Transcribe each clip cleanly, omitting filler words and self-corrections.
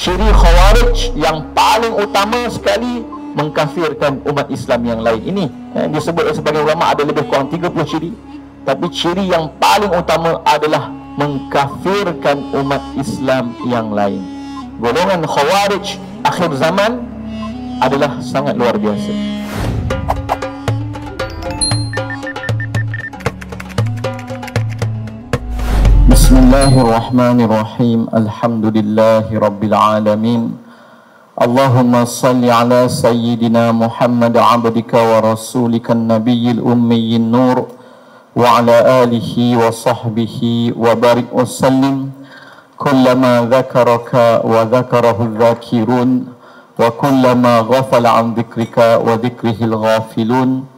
ciri Khawarij yang paling utama sekali mengkafirkan umat Islam yang lain. Ini disebut sebagai ulama ada lebih kurang 30 ciri, tapi ciri yang paling utama adalah mengkafirkan umat Islam yang lain. Golongan Khawarij akhir zaman adalah sangat luar biasa. Bismillahirrahmanirrahim. Alhamdulillahi rabbil alamin. Allahumma salli ala sayyidina Muhammad abdika wa rasulika an-nabiyil ummiyyin nur wa ala alihi wa sahbihi wa barik wa sallim. Kullama dhakaraka wa dhakarahu dhakirun wa kullama ghafala an dhikrika wa dhikrihil ghafilun.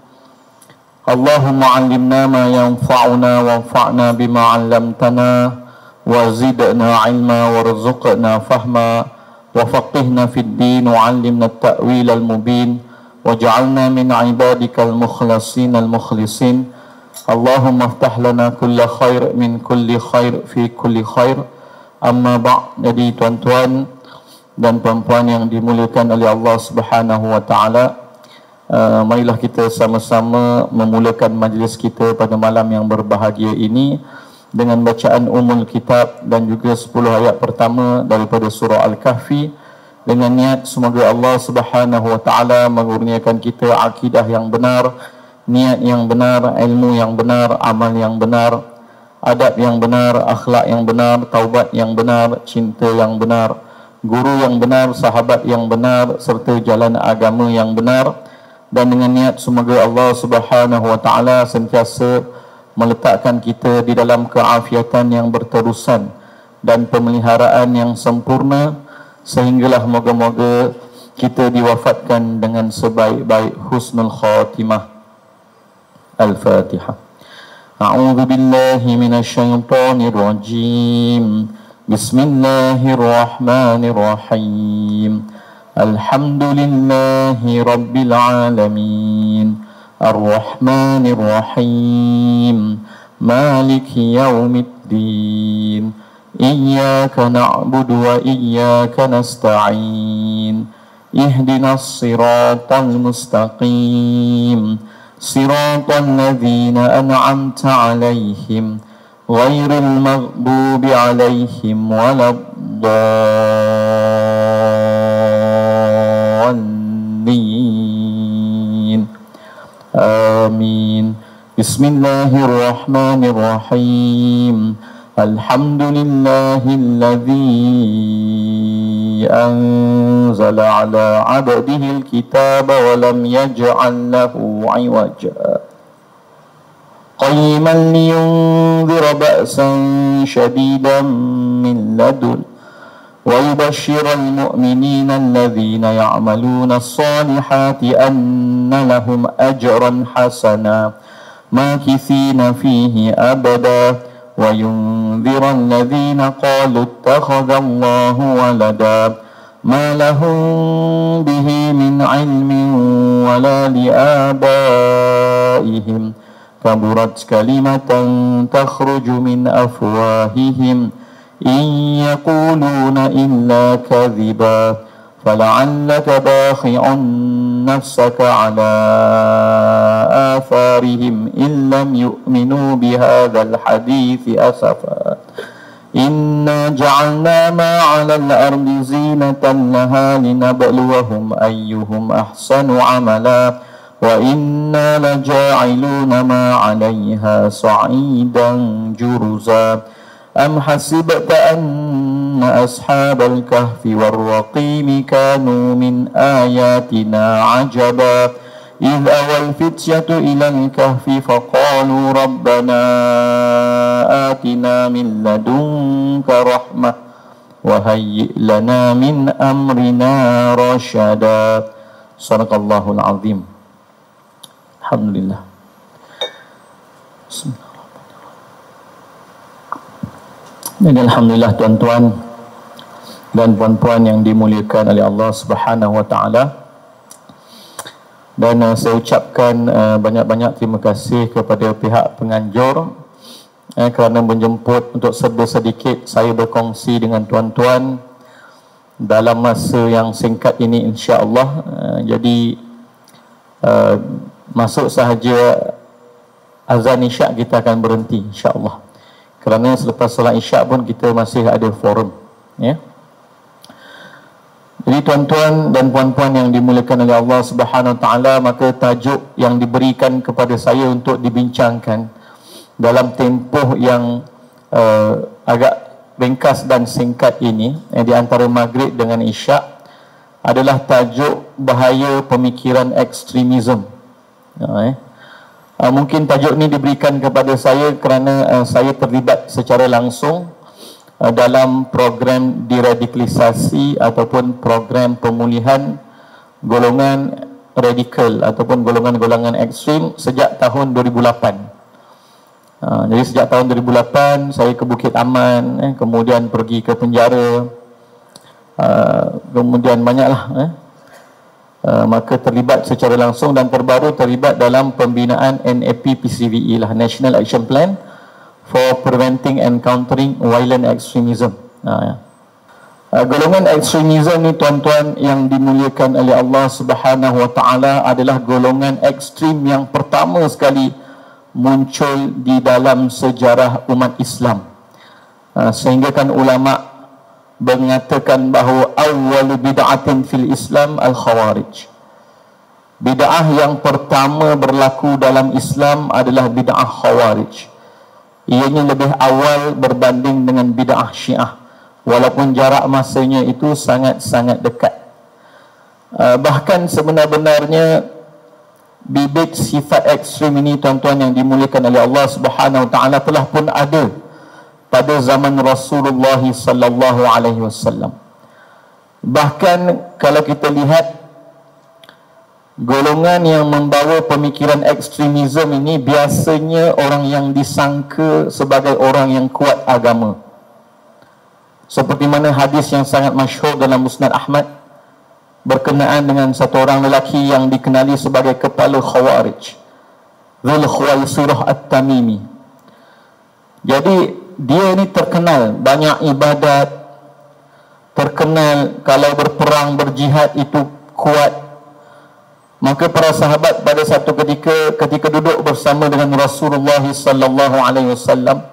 Allahumma 'allimna ma yanfa'una wanfa'na bima 'allamtana wa zidna 'ilma warzuqna fahma wa faqihna fid din wa 'allimna at-ta'wil al-mubin waj'alna min 'ibadikal mukhlasin al-mukhlisin. Allahumma iftah lana kulla khair min kulli khair fi kulli khair. Amma ba'. Jadi tuan-tuan dan puan-puan yang dimuliakan oleh Allah Subhanahu wa taala, marilah kita sama-sama memulakan majlis kita pada malam yang berbahagia ini dengan bacaan Ummul Kitab dan juga 10 ayat pertama daripada surah Al-Kahfi, dengan niat semoga Allah Subhanahu wa taala mengurniakan kita akidah yang benar, niat yang benar, ilmu yang benar, amal yang benar, adab yang benar, akhlak yang benar, taubat yang benar, cinta yang benar, guru yang benar, sahabat yang benar, serta jalan agama yang benar. Dan dengan niat semoga Allah Subhanahu wa taala sentiasa meletakkan kita di dalam keafiatan yang berterusan dan pemeliharaan yang sempurna, sehinggalah moga-moga kita diwafatkan dengan sebaik-baik husnul khatimah. Al-Fatihah. A'udzu billahi minasyaitonir rajim. Bismillahirrahmanirrahim. Alhamdulillahi rabbil alamin. Ar-Rahmanir Rahim. Maliki yaumiddin. Iyyaka na'budu wa iyyaka nasta'in. Ihdinas siratal mustaqim. Siratal ladzina an'amta 'alaihim ghairil maghdubi 'alaihim waladdallin. Amin. Bismillahirrahmanirrahim. Alhamdulillahilladzi anzala ala 'abdihi al-kitaba wa lam yaj'al lahu 'iwaja qayyiman liyunzira ba'san shadidan min ladun wa yubashshiral mu'minina alladhina ya'maluna as-salihati anna lahum ajran hasana makithina fihi abada wa yunzira alladhina qalu ittakhadha Allahu walada ma lahum bihi min 'ilmin wala li'abaihim kaburat kalimatan takhruju min afwahihim in yaquluna illa kadhiba fala'allaka bakhi'un nafsaka ala atharihim in lam yu'minu bihadzal hadithi asafa. Inna ja'alna ma 'alal ardi zinatan laha linabluwahum ayyuhum ahsanu 'amala wa inna laja'iluna ma 'alayha sa'idan juruza. Am hasibta anna ashabal kahfi war-raqimi kanu min ayatina 'ajaba idh awal fityatu ilal kahfi faqalu rabbana atina min ladunka rahmah wa hayyi' lana min amrina rasyada. Sadaqallahul azim. Alhamdulillah. Dan alhamdulillah tuan-tuan dan puan-puan yang dimuliakan oleh Allah Subhanahu wa taala. Dan saya ucapkan banyak-banyak terima kasih kepada pihak penganjur kerana menjemput untuk sedikit saya berkongsi dengan tuan-tuan dalam masa yang singkat ini, insya-Allah. Jadi masuk sahaja azan isyak kita akan berhenti, insya-Allah. Kerana selepas solat isyak pun kita masih ada forum, ya. Jadi tuan-tuan dan puan-puan yang dimuliakan oleh Allah Subhanahu Wa Taala, maka tajuk yang diberikan kepada saya untuk dibincangkan dalam tempoh yang agak ringkas dan singkat ini, di antara maghrib dengan isyak, adalah tajuk bahaya pemikiran ekstremisme. Mungkin tajuk ini diberikan kepada saya kerana saya terlibat secara langsung dalam program deradikalisasi ataupun program pemulihan golongan radikal ataupun golongan-golongan ekstrim sejak tahun 2008. Jadi sejak tahun 2008 saya ke Bukit Aman, kemudian pergi ke penjara, kemudian banyaklah maka terlibat secara langsung, dan terbaru terlibat dalam pembinaan NAP-PCVE lah, National Action Plan for Preventing and Countering Violent Extremism. Golongan ekstremisme ni tuan-tuan yang dimuliakan oleh Allah Subhanahu Wa Taala adalah golongan ekstrim yang pertama sekali muncul di dalam sejarah umat Islam. Sehingga kan ulama mengatakan bahawa awwal bid'atin fil Islam al-khawarij. Bid'ah yang pertama berlaku dalam Islam adalah bid'ah khawarij. Ianya lebih awal berbanding dengan bid'ah Syiah, walaupun jarak masanya itu sangat-sangat dekat. Bahkan sebenar-benarnya bibit sifat ekstrim ini tuan-tuan yang dimuliakan oleh Allah Subhanahu Wa Taala telah pun ada pada zaman Rasulullah sallallahu alaihi wasallam. Bahkan kalau kita lihat golongan yang membawa pemikiran ekstremisme ini biasanya orang yang disangka sebagai orang yang kuat agama. Seperti mana hadis yang sangat masyhur dalam Musnad Ahmad berkenaan dengan satu orang lelaki yang dikenali sebagai kepala Khawarij, Dzul Khuwaisirah At-Tamimi. Jadi dia ini terkenal banyak ibadat, terkenal kalau berperang berjihad itu kuat. Maka para sahabat pada satu ketika duduk bersama dengan Rasulullah sallallahu alaihi wasallam,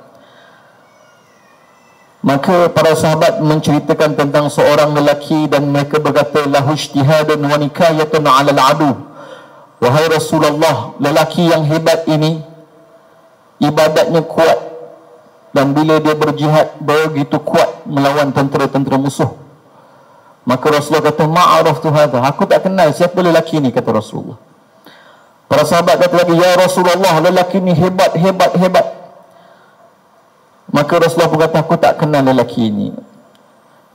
maka para sahabat menceritakan tentang seorang lelaki dan mereka berkata, lahu ijtihadun wa nikayatun 'ala al-'adu. Wahai Rasulullah, lelaki yang hebat ini ibadatnya kuat, dan bila dia berjihad begitu kuat melawan tentera-tentera musuh. Maka Rasulullah kata, ma'araftu hadha, aku tak kenal siapa lelaki ni, kata Rasulullah. Para sahabat kata lagi, ya Rasulullah, lelaki ni hebat. Maka Rasulullah pun kata, aku tak kenal lelaki ini.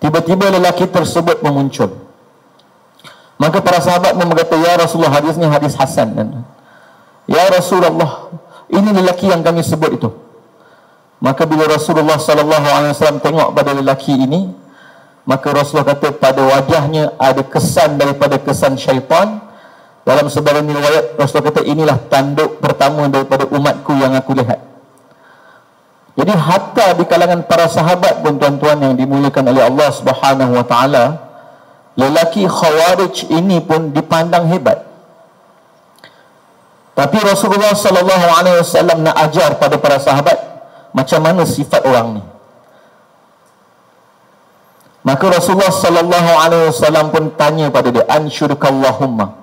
Tiba-tiba lelaki tersebut memuncul. Maka para sahabat pun berkata, ya Rasulullah, hadis ni hadis hasan. Ya Rasulullah, ini lelaki yang kami sebut itu. Maka bila Rasulullah SAW tengok pada lelaki ini, maka Rasulullah kata pada wajahnya ada kesan daripada kesan syaitan. Dalam sebagian riwayat Rasulullah kata, inilah tanduk pertama daripada umatku yang aku lihat. Jadi hatta di kalangan para sahabat pun tuan-tuan yang dimuliakan oleh Allah Subhanahu Wa Taala, lelaki Khawarij ini pun dipandang hebat. Tapi Rasulullah sallallahu alaihi wasallam nak ajar pada para sahabat macam mana sifat orang ni. Maka Rasulullah sallallahu alaihi wasallam pun tanya pada dia, ansyurkallahumma,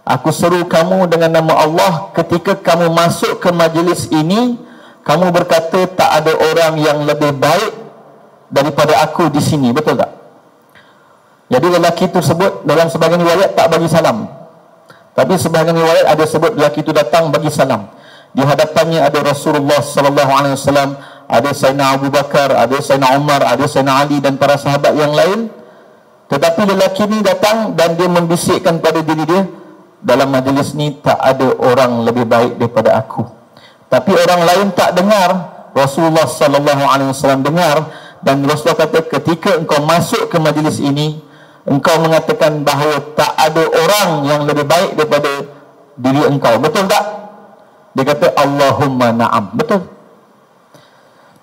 aku seru kamu dengan nama Allah, ketika kamu masuk ke majlis ini, kamu berkata tak ada orang yang lebih baik daripada aku di sini, betul tak? Jadi lelaki tersebut dalam sebahagian riwayat tak bagi salam, tapi sebahagian riwayat ada sebut lelaki itu datang bagi salam. Di hadapannya ada Rasulullah sallallahu alaihi wasallam, ada Sayyidina Abu Bakar, ada Sayyidina Umar, ada Sayyidina Ali dan para sahabat yang lain. Tetapi lelaki ni datang dan dia membisikkan pada diri dia, dalam majlis ni tak ada orang lebih baik daripada aku. Tapi orang lain tak dengar, Rasulullah sallallahu alaihi wasallam dengar, dan Rasulullah kata ketika engkau masuk ke majlis ini, engkau mengatakan bahawa tak ada orang yang lebih baik daripada diri engkau, betul tak? Dia kata Allahumma na'am, betul.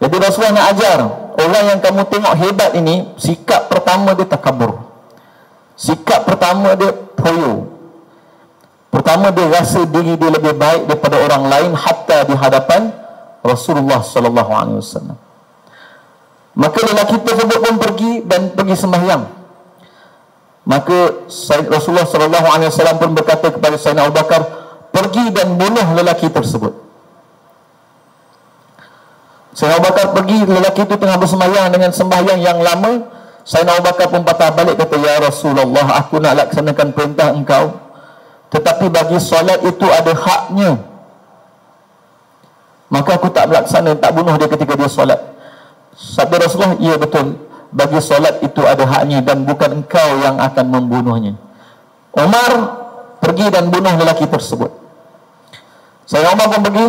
Jadi Rasulullah nak ajar orang yang kamu tengok hebat ini, sikap pertama dia takabur. Sikap pertama dia poyo. Pertama dia rasa diri dia lebih baik daripada orang lain hatta di hadapan Rasulullah sallallahu alaihi wasallam. Maka lelaki tersebut pun pergi dan pergi sembahyang. Maka Rasulullah sallallahu alaihi wasallam pun berkata kepada Sayyidina Abu Bakar, pergi dan bunuh lelaki tersebut. Sayyidina Abu Bakar pergi, lelaki itu tengah bersembahyang dengan sembahyang yang lama. Sayyidina Abu Bakar pun patah balik kata, ya Rasulullah, aku nak laksanakan perintah engkau, tetapi bagi solat itu ada haknya. Maka aku tak melaksana, tak bunuh dia ketika dia solat. Sabda Rasulullah, ya betul, bagi solat itu ada haknya dan bukan engkau yang akan membunuhnya. Umar pergi dan bunuh lelaki tersebut. Sayyidina Umar pun pergi,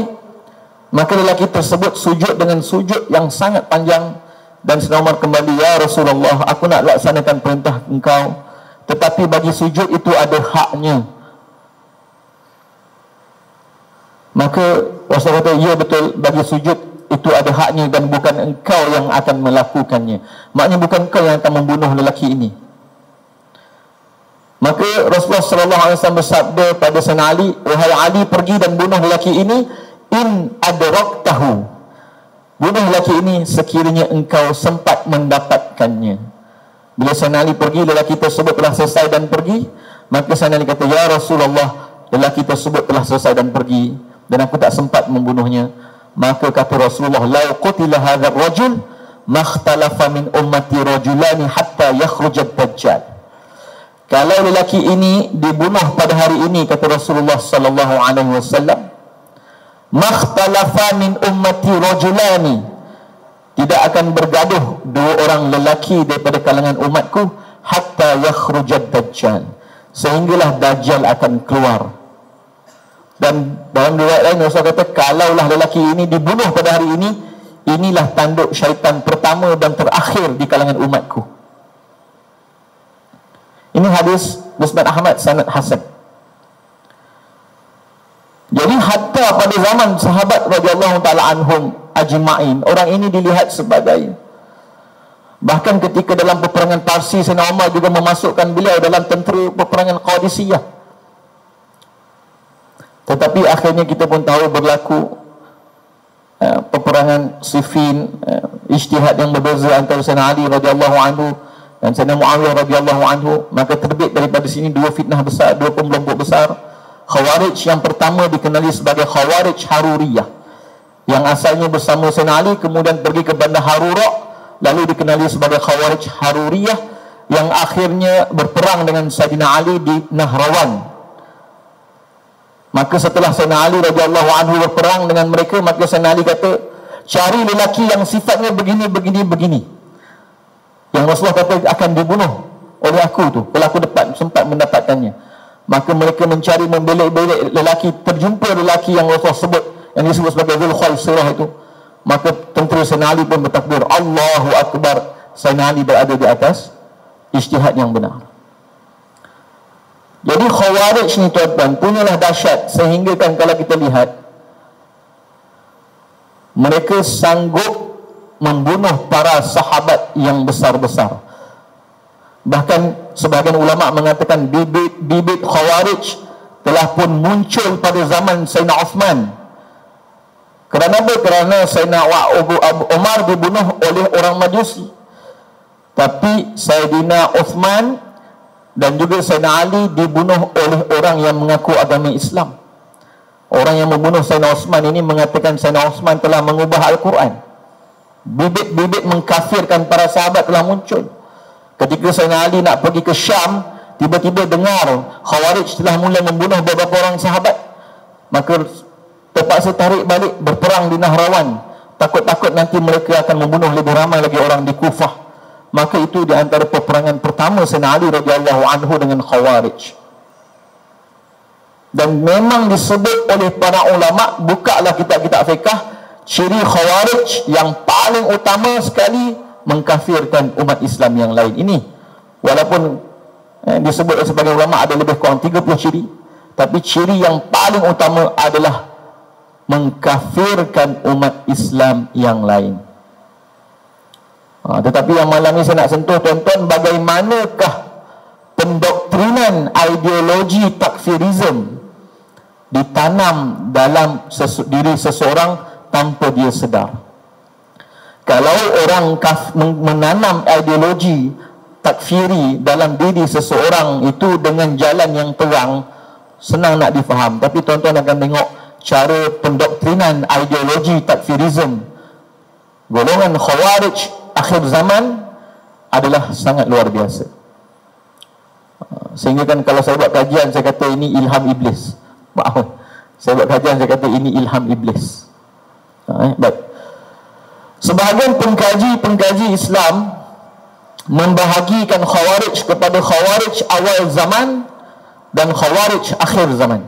maka lelaki tersebut sujud dengan sujud yang sangat panjang. Dan Sayyidina Umar kembali, ya Rasulullah, aku nak laksanakan perintah engkau, tetapi bagi sujud itu ada haknya. Maka Rasulullah kata, ya betul, bagi sujud itu ada haknya dan bukan engkau yang akan melakukannya. Maknanya bukan engkau yang akan membunuh lelaki ini. Maka Rasulullah SAW bersabda pada Sayyidina Ali, wahai Ali, pergi dan bunuh lelaki ini, in adraktahu, bunuh lelaki ini sekiranya engkau sempat mendapatkannya. Bila Sayyidina Ali pergi, lelaki tersebut telah selesai dan pergi. Maka Sayyidina Ali kata, ya Rasulullah, lelaki tersebut telah selesai dan pergi dan aku tak sempat membunuhnya. Maka kata Rasulullah, lau qutila hadzal rajul makhtalafa min ummati rajulani hatta yakhrujad dajjal. Kalau lelaki ini dibunuh pada hari ini, kata Rasulullah sallallahu alaihi wasallam, makhtalafa min ummati rajulani, tidak akan bergaduh dua orang lelaki daripada kalangan umatku hatta yakhrujad dajjal, sehinggalah dajjal akan keluar. Dan dalam riwayat lain Rasulullah kata, kalaulah lelaki ini dibunuh pada hari ini, inilah tanduk syaitan pertama dan terakhir di kalangan umatku. Ini hadis Musnad Ahmad sanad hasan. Jadi hatta pada zaman sahabat radhiyallahu taala anhum ajma'in, orang ini dilihat sebagai, bahkan ketika dalam peperangan Parsi, Sayyidina Umar juga memasukkan beliau dalam tentera peperangan Qadisiyah. Tetapi akhirnya kita pun tahu berlaku peperangan Siffin, ijtihad yang berbeza antara Sayyidina Ali radhiyallahu anhu dan Sayyidina Muawiyah radhiyallahu anhu. Maka terbit daripada sini dua fitnah besar, dua pemberontak besar. Khawarij yang pertama dikenali sebagai Khawarij Haruriyah, yang asalnya bersama Sayyidina Ali, kemudian pergi ke Bandar Harura, lalu dikenali sebagai Khawarij Haruriyah, yang akhirnya berperang dengan Sayyidina Ali di Nahrawan. Maka setelah Sayyidina Ali radhiyallahu anhu berperang dengan mereka, maka Sayyidina Ali kata, cari lelaki yang sifatnya begini, begini, begini, yang Rasulullah kata akan dibunuh oleh aku tu, kalau aku sempat mendapatkannya. Maka mereka mencari, membelik-belik lelaki, terjumpa lelaki yang Rasulullah sebut, yang disebut sebagai Dzul Khuwaisirah itu. Maka tentera Sayyidina Ali pun bertakbir, Allahu Akbar. Sayyidina Ali berada di atas ijtihad yang benar. Jadi Khawarij ni tuan-tuan punyalah dahsyat, sehingga kan kalau kita lihat, mereka sanggup membunuh para sahabat yang besar-besar. Bahkan sebahagian ulama mengatakan bibit Khawarij telah pun muncul pada zaman Sayyidina Uthman. Kerana apa? Kerana Sayyidina Umar dibunuh oleh orang Majusi, tapi Sayyidina Uthman dan juga Sayyidina Ali dibunuh oleh orang yang mengaku agama Islam. Orang yang membunuh Sayyidina Uthman ini mengatakan Sayyidina Uthman telah mengubah Al-Quran. Bibit-bibit mengkafirkan para sahabat telah muncul. Ketika Sayyidina Ali nak pergi ke Syam, tiba-tiba dengar Khawarij telah mula membunuh beberapa orang sahabat, maka terpaksa tarik balik, berperang di Nahrawan. Takut-takut nanti mereka akan membunuh lebih ramai lagi orang di Kufah. Maka itu di antara peperangan pertama Sayyidina Ali radhiyallahu anhu dengan Khawarij. Dan memang disebut oleh para ulama, bukalah kitab-kitab fiqh, ciri Khawarij yang paling utama sekali mengkafirkan umat Islam yang lain ini. Walaupun disebut sebagai ulama ada lebih kurang 30 ciri, tapi ciri yang paling utama adalah mengkafirkan umat Islam yang lain. Tetapi yang malam ini saya nak sentuh tuan-tuan, bagaimanakah pendoktrinan ideologi takfirism ditanam dalam diri seseorang tanpa dia sedar. Kalau orang menanam ideologi takfiri dalam diri seseorang itu dengan jalan yang terang, senang nak difaham. Tapi tuan-tuan akan tengok cara pendoktrinan ideologi takfirism golongan Khawarij akhir zaman adalah sangat luar biasa. Sehingga kan kalau saya buat kajian, saya kata ini ilham iblis. Maaf, saya buat kajian, saya kata ini ilham iblis. Baik. Sebahagian pengkaji Islam membahagikan Khawarij kepada Khawarij awal zaman dan Khawarij akhir zaman.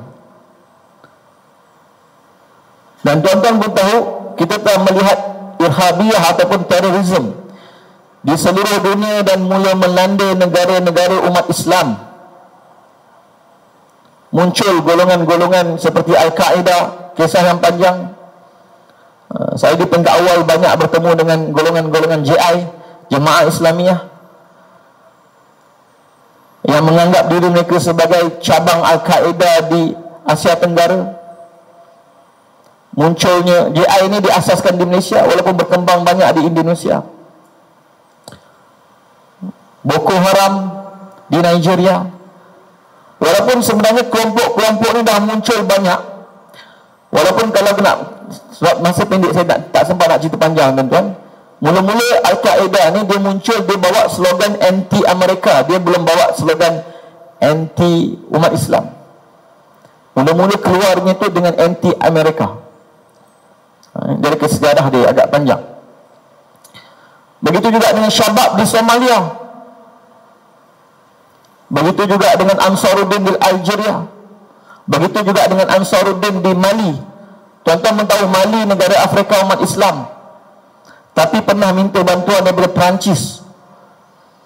Dan tuan-tuan pun tahu, kita telah melihat irhabiyah ataupun terorisme di seluruh dunia dan mula melanda negara-negara umat Islam. Muncul golongan-golongan seperti Al-Qaeda, kisah yang panjang. Saya di peringkat awal banyak bertemu dengan golongan-golongan JI, Jemaah Islamiyah, yang menganggap diri mereka sebagai cabang Al-Qaeda di Asia Tenggara. Munculnya JI ini diasaskan di Malaysia walaupun berkembang banyak di Indonesia. Boko Haram di Nigeria, walaupun sebenarnya kelompok-kelompok ini dah muncul banyak. Walaupun kalau nak, sebab masa pendek saya tak sempat nak cerita panjang tuan-tuan. Mula-mula Al-Qaeda ni dia muncul, dia bawa slogan anti Amerika, dia belum bawa slogan anti umat Islam. Mula-mula keluarnya tu dengan anti Amerika. Dari kesejarah dia agak panjang. Begitu juga dengan Syabab di Somalia. Begitu juga dengan Ansaruddin di Algeria. Begitu juga dengan Ansaruddin di Mali. Tuan-tuan tahu Mali negara Afrika umat Islam, tapi pernah minta bantuan daripada Perancis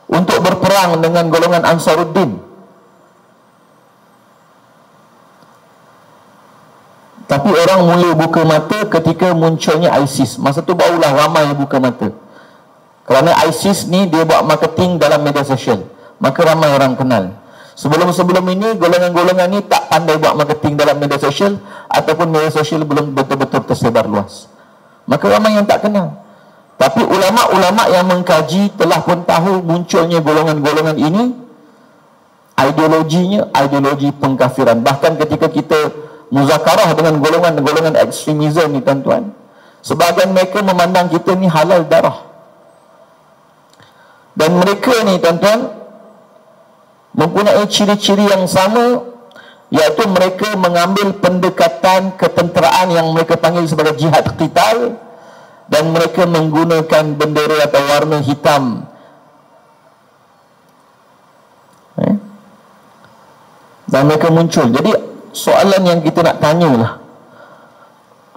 untuk berperang dengan golongan Ansaruddin. Tapi orang mula buka mata ketika munculnya ISIS. Masa tu barulah ramai buka mata. Kerana ISIS ni dia buat marketing dalam media sosial, maka ramai orang kenal. Sebelum-sebelum ini golongan-golongan ni tak pandai buat marketing dalam media sosial, ataupun media sosial belum betul-betul tersebar luas, maka ramai yang tak kenal. Tapi ulama-ulama yang mengkaji telah pun tahu munculnya golongan-golongan ini, ideologinya ideologi pengkafiran. Bahkan ketika kita muzakarah dengan golongan-golongan ekstremisme ni tuan-tuan, sebahagian mereka memandang kita ni halal darah. Dan mereka ni tuan-tuan mempunyai ciri-ciri yang sama, iaitu mereka mengambil pendekatan ketenteraan yang mereka panggil sebagai jihad qital, dan mereka menggunakan bendera atau warna hitam. Dan mereka muncul. Jadi soalan yang kita nak tanyalah,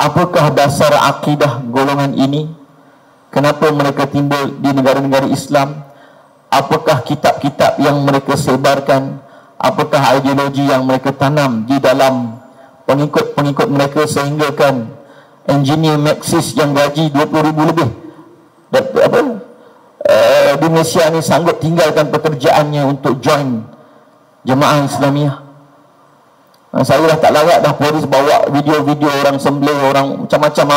apakah dasar akidah golongan ini? Kenapa mereka timbul di negara-negara Islam? Apakah kitab-kitab yang mereka sebarkan? Apakah ideologi yang mereka tanam di dalam pengikut-pengikut mereka, sehingga kan engineer Marxist yang gaji 20,000 lebih di Malaysia ni sanggup tinggalkan pekerjaannya untuk join Jemaah Islamiyah. Saya dah tak larat dah, polis bawa video-video orang sembelih, orang macam-macam.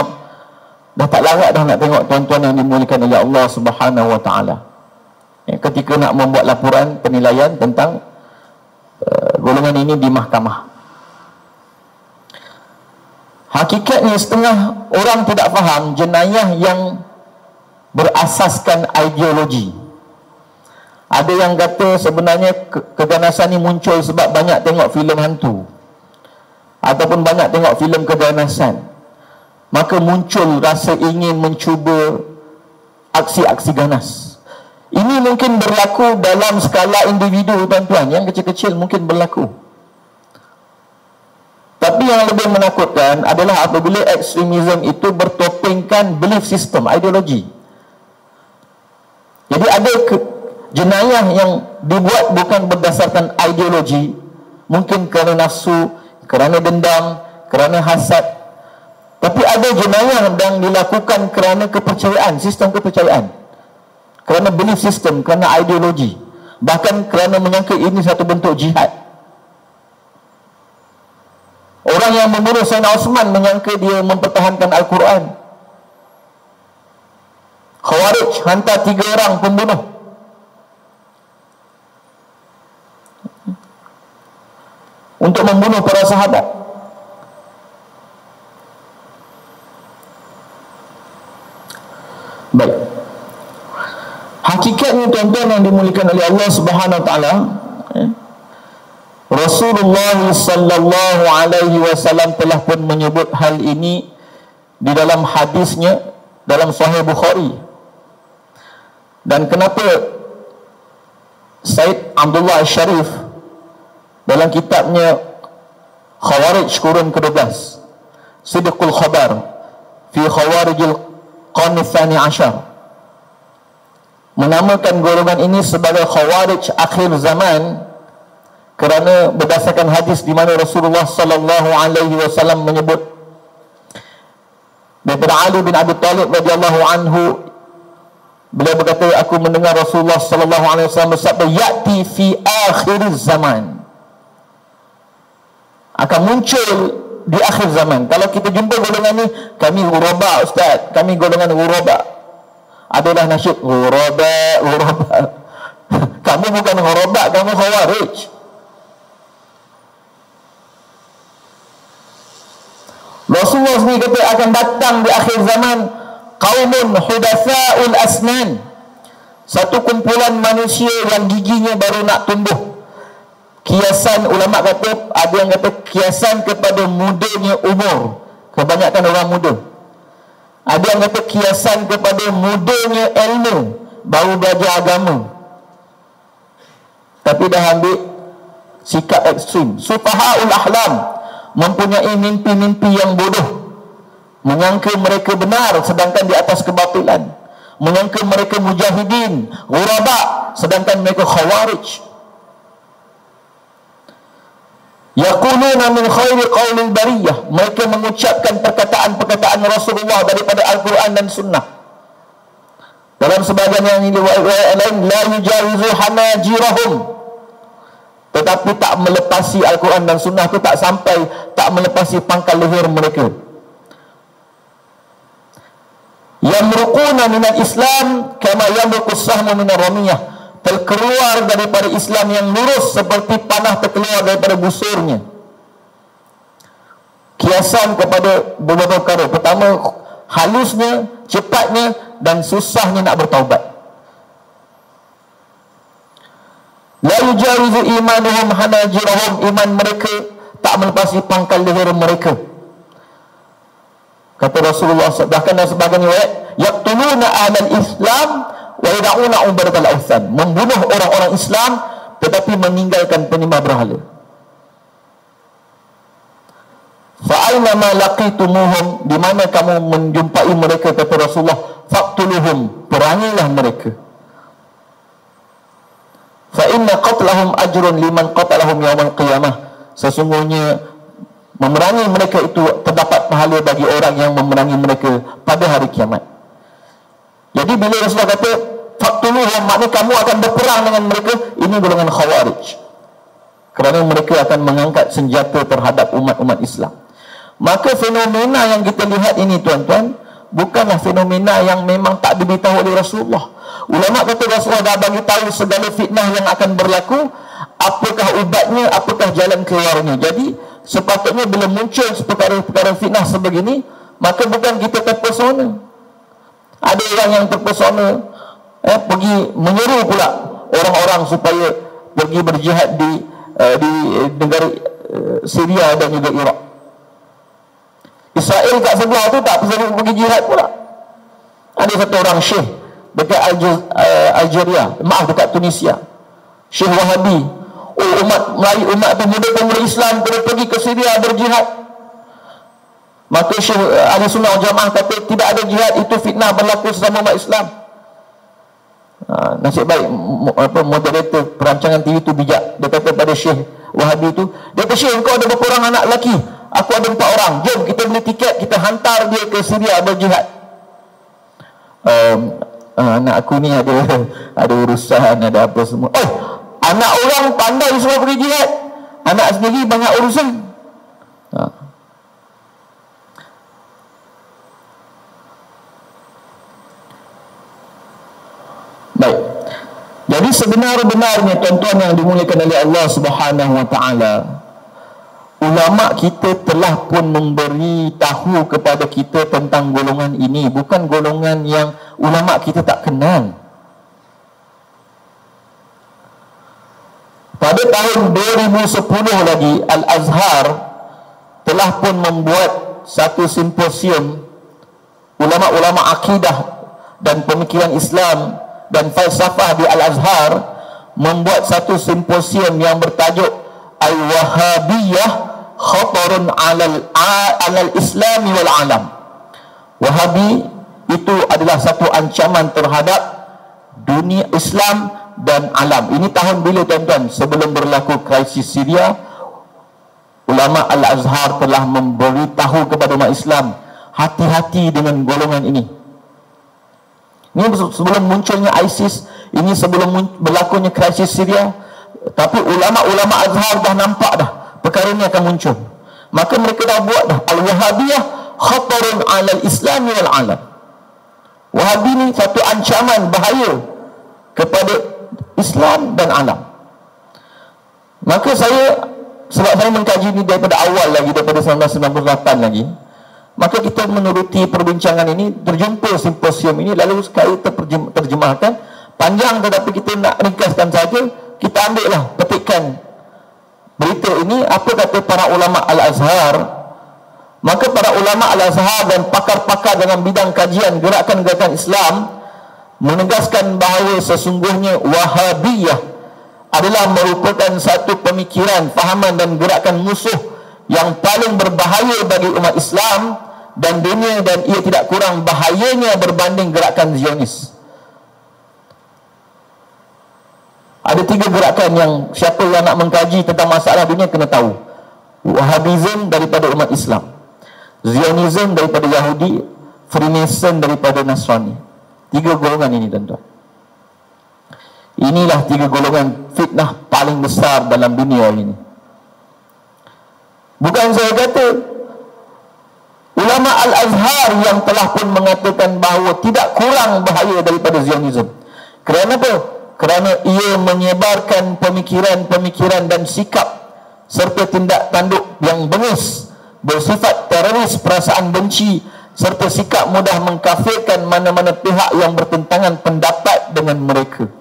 Dah tak larat dah nak tengok tuan-tuan yang dimuliakan oleh Allah Subhanahu Wa Taala. Ketika nak membuat laporan penilaian tentang golongan ini di mahkamah. Hakikatnya setengah orang tidak faham jenayah yang berasaskan ideologi. Ada yang kata sebenarnya keganasan ini muncul sebab banyak tengok filem hantu, ataupun banyak tengok filem keganasan, maka muncul rasa ingin mencuba aksi-aksi ganas. Ini mungkin berlaku dalam skala individu tuan-tuan, yang kecil-kecil mungkin berlaku. Tapi yang lebih menakutkan adalah apabila ekstremisme itu bertopengkan belief system, ideologi. Jadi ada jenayah yang dibuat bukan berdasarkan ideologi, mungkin kerana nafsu, kerana dendam, kerana hasad. Tapi ada jenayah yang dilakukan kerana kepercayaan, sistem kepercayaan. kerana belief system, kerana ideologi, bahkan kerana menyangka ini satu bentuk jihad. Orang yang membunuh Sayyidina Osman menyangka dia mempertahankan Al-Quran. Khawarij hantar 3 orang pembunuh untuk membunuh para sahabat. Baik. Hakikatnya tuan-tuan yang dimuliakan oleh Allah Subhanahu wa taala, Rasulullah sallallahu alaihi wasallam telah pun menyebut hal ini di dalam hadisnya dalam Sahih Bukhari. Dan kenapa Said Abdullah Syarif dalam kitabnya Khawarij Qurun ke-12, Sidqul Khabar fi Khawarijil Qarni Tsani Asyar, menamakan golongan ini sebagai Khawarij akhir zaman, kerana berdasarkan hadis di mana Rasulullah sallallahu alaihi wasallam menyebut daripada Ali bin Abi Thalib radhiyallahu anhu, beliau berkata, aku mendengar Rasulullah sallallahu alaihi wasallam bersabda, ya'ti fi akhir zaman, akan muncul di akhir zaman. Kalau kita jumpa golongan ni, kami ghuraba ustaz, kami golongan ghuraba, adalah nasyid ghuraba, ghuraba. Kamu bukan ghuraba, kamu khawarij. Rasulullah sendiri kata akan datang di akhir zaman qaumun hudatsa'ul asnan, satu kumpulan manusia yang giginya baru nak tumbuh. Kiasan ulama kata, ada yang kata kiasan kepada mudanya umur, kebanyakan orang muda. Ada yang kata kiasan kepada mudanya ilmu, baru belajar agama, tapi dah ambil sikap ekstrim. Sufahaul ahlam, mempunyai mimpi-mimpi yang bodoh, menyangka mereka benar sedangkan di atas kebatilan, menyangka mereka mujahidin, ghuraba sedangkan mereka khawarij. Yaquluna min khairi qaulil bariyah, mereka mengucapkan perkataan-perkataan Rasulullah daripada Al-Quran dan Sunnah. Dalam sebahagian yang ini lain, la yujawizu hanajirahum, tetapi tak melepasi Al-Quran dan Sunnah itu, tak sampai, tak melepasi pangkal leher mereka. Yamruquna minal Islam kama yamruqus sahmu minar ramiyah, terkeluar daripada Islam yang lurus seperti panah terkeluar daripada busurnya. Kiasan kepada beberapa perkara. Pertama, halusnya, cepatnya dan susahnya nak bertaubat. La yujawizu imanuhum hanajirahum, iman mereka tak melepasi pangkal leher mereka. Kata Rasulullah, bahkan dalam sebagian riwayat, yaqtuluna ahlal Islam wa yad'una ubadatal awthan, membunuh orang-orang Islam tetapi meninggalkan penyembah berhala. Fa aina ma laqitumuhum, di mana kamu menjumpai mereka, kata Rasulullah, faqtuluhum, perangilah mereka. Fa inna qatlahum ajrun liman qatalahum yaumal qiyamah, sesungguhnya memerangi mereka itu terdapat pahala bagi orang yang memerangi mereka pada hari kiamat. Jadi bila Rasulullah kata faqtuluhum, maknanya kamu akan berperang dengan mereka, ini golongan khawarij, kerana mereka akan mengangkat senjata terhadap umat-umat Islam. Maka fenomena yang kita lihat ini tuan-tuan, bukanlah fenomena yang memang tak diberitahu oleh Rasulullah. Ulama kata Rasulullah dah bagi tahu segala fitnah yang akan berlaku, apakah ubatnya, apakah jalan keluarnya. Jadi sepatutnya bila muncul perkara-perkara fitnah sebegini, maka bukan kita terpesona. Ada orang yang terpesona, pergi menyeru pula orang-orang supaya pergi berjihad di negara Syria dan juga Iraq. Israel kat sebelah tu tak pergi jihad pula. Ada satu orang syekh dekat Algeria, dekat Tunisia, Syekh Wahabi. Oh, umat Melayu, umat tu muda-muda Islam pergi ke Syria berjihad. Maka Syekh Ahli Sunnah wal Jamaah kata tidak ada jihad, itu fitnah berlaku sesama umat Islam. Nasib baik moderator perancangan TV tu bijak. Dia kata pada Syekh Wahabi tu, dia kata, Syekh, kau ada berapa orang anak lelaki? Aku ada 4 orang. Jom kita beli tiket, kita hantar dia ke Syria berjihad. Anak aku ni ada urusan, ada apa semua. Oh, anak orang pandai semua pergi jihad, anak sendiri banyak urusan. Baik. Jadi sebenar-benarnya tuan-tuan yang dimuliakan oleh Allah Subhanahu wa taala, ulama kita telah pun memberi tahu kepada kita tentang golongan ini, bukan golongan yang ulama kita tak kenal. Pada tahun 2010 lagi, Al-Azhar telah pun membuat satu simposium ulama-ulama akidah dan pemikiran Islam dan falsafah di Al-Azhar, membuat satu simposium yang bertajuk Al-Wahabiyah Khatarun alal Islami wal Alam. Wahabi itu adalah satu ancaman terhadap dunia Islam dan alam. Ini tahun bila tuan-tuan? Sebelum berlaku krisis Syria, ulama Al-Azhar telah memberitahu kepada umat Islam, hati-hati dengan golongan ini. Ini sebelum munculnya ISIS, ini sebelum berlakunya krisis Syria. Tapi ulama-ulama Azhar dah nampak dah perkara ini akan muncul. Maka mereka dah buat dah Al-Wahabiyah Khatarun alal Islami wal Alam. Wahabi ni satu ancaman bahaya kepada Islam dan alam. Maka sebab saya mengkaji ini daripada awal lagi, daripada 1998 lagi, maka kita menuruti perbincangan ini, terjumpa simposium ini, lalu sekali terjemahkan panjang, tetapi kita nak ringkaskan saja. Kita ambil lah petikan berita ini, apa kata para ulama Al-Azhar. Maka para ulama Al-Azhar dan pakar-pakar dalam bidang kajian gerakan-gerakan Islam menegaskan bahawa sesungguhnya Wahabiyah adalah merupakan satu pemikiran, fahaman dan gerakan musuh yang paling berbahaya bagi umat Islam dan dunia, dan ia tidak kurang bahayanya berbanding gerakan Zionis. Ada 3 gerakan yang siapa yang nak mengkaji tentang masalah dunia kena tahu. Wahabism daripada umat Islam, Zionism daripada Yahudi, Freemason daripada Nasrani. 3 golongan ini tuan-tuan. Inilah 3 golongan fitnah paling besar dalam dunia ini. Bukan saya kata, ulama Al-Azhar yang telah pun mengatakan bahawa tidak kurang bahaya daripada Zionism. Kerana apa? Kerana ia menyebarkan pemikiran-pemikiran dan sikap serta tindak tanduk yang bengis, bersifat teroris, perasaan benci, serta sikap mudah mengkafirkan mana-mana pihak yang bertentangan pendapat dengan mereka.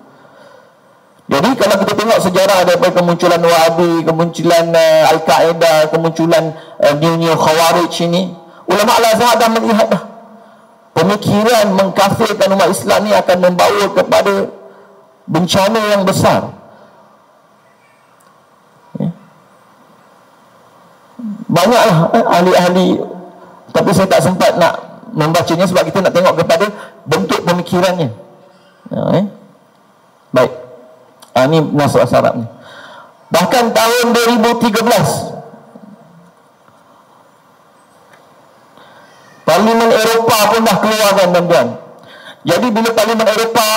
Jadi kalau kita tengok sejarah daripada kemunculan Wahabi, kemunculan Al-Qaeda, kemunculan New Khawarij ini, ulama Al-Azhar dah melihat dah pemikiran mengkafirkan umat Islam ni akan membawa kepada bencana yang besar. Banyaklah ahli-ahli, tapi saya tak sempat nak membacanya sebab kita nak tengok kepada bentuk pemikirannya. Baik. Ini nasab Arab ni. Bahkan tahun 2013 Parlimen Eropah pun dah keluarkan tuan-tuan. Jadi bila Parlimen Eropah,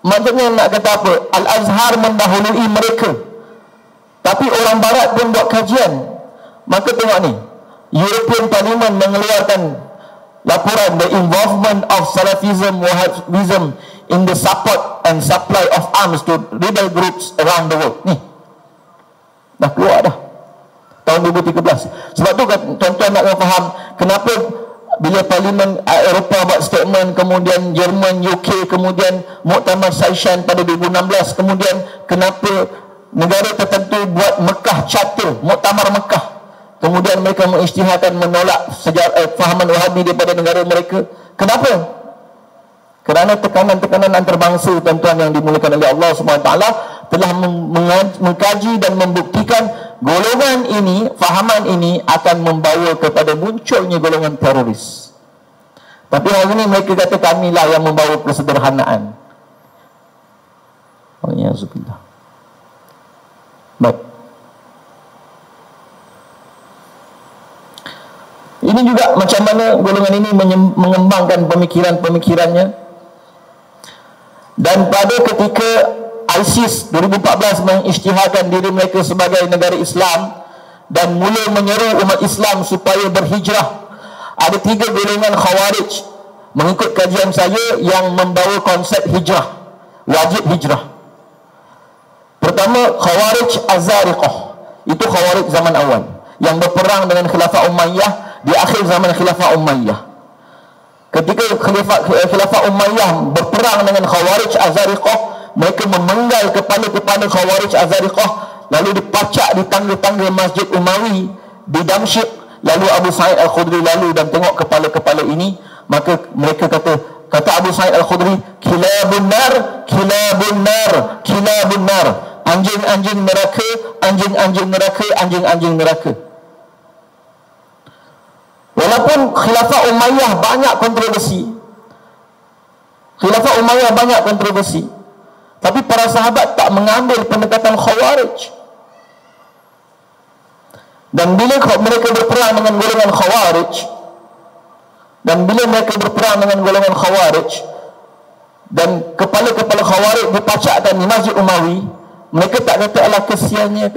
maksudnya nak kata apa? Al-Azhar mendahului mereka. Tapi orang barat pun buat kajian. Maka tengok ni, European Parliament mengeluarkan laporan The Involvement of Salafism Wahhabism in the Support and Supply of Arms to Rebel Groups Around the World. Ni dah keluar dah tahun 2013. Sebab tu tuan-tuan nak faham kenapa bila Parlimen Eropah buat statement, kemudian Jerman, UK, kemudian Muktamar Saishan pada 2016, kemudian kenapa negara tertentu buat Mekah Charter, Muktamar Mekah, kemudian mereka mengisytiharkan menolak fahaman Wahabi daripada negara mereka. Kenapa? Kerana tekanan-tekanan antarabangsa tuan-tuan yang dimuliakan oleh Allah SWT telah mengkaji dan membuktikan golongan ini, fahaman ini akan membawa kepada munculnya golongan teroris. Tapi hari ini mereka kata kamilah yang membawa kesederhanaan. Oh ya, subhanallah. Baik. Ini juga macam mana golongan ini mengembangkan pemikiran-pemikirannya. Dan pada ketika ISIS 2014 mengisytiharkan diri mereka sebagai negara Islam dan mula menyeru umat Islam supaya berhijrah, ada 3 golongan Khawarij mengikut kajian saya yang membawa konsep hijrah, wajib hijrah. Pertama, Khawarij Az-Zariqah. Itu Khawarij zaman awal yang berperang dengan Khilafah Umayyah di akhir zaman Khilafah Umayyah. Ketika Khilafah Umayyah berperang dengan Khawarij Az-Zariqah, mereka memenggal kepala-kepala Khawarij Az-Zariqah, lalu dipacak di tangga-tangga Masjid Umawi di Damsyik. Lalu Abu Sa'id Al-Khudri lalu dan tengok kepala-kepala ini, maka mereka kata Abu Sa'id Al-Khudri, kilabun nar, kilabun nar, kilabun nar, anjing-anjing neraka, anjing-anjing neraka, anjing-anjing neraka. Walaupun Khilafah Umayyah banyak kontroversi, tapi para sahabat tak mengambil pendekatan Khawarij. Dan bila mereka berperang dengan golongan Khawarij, dan kepala-kepala Khawarij dipacakkan di Masjid Umawi, mereka tak kata Allah kesiannya.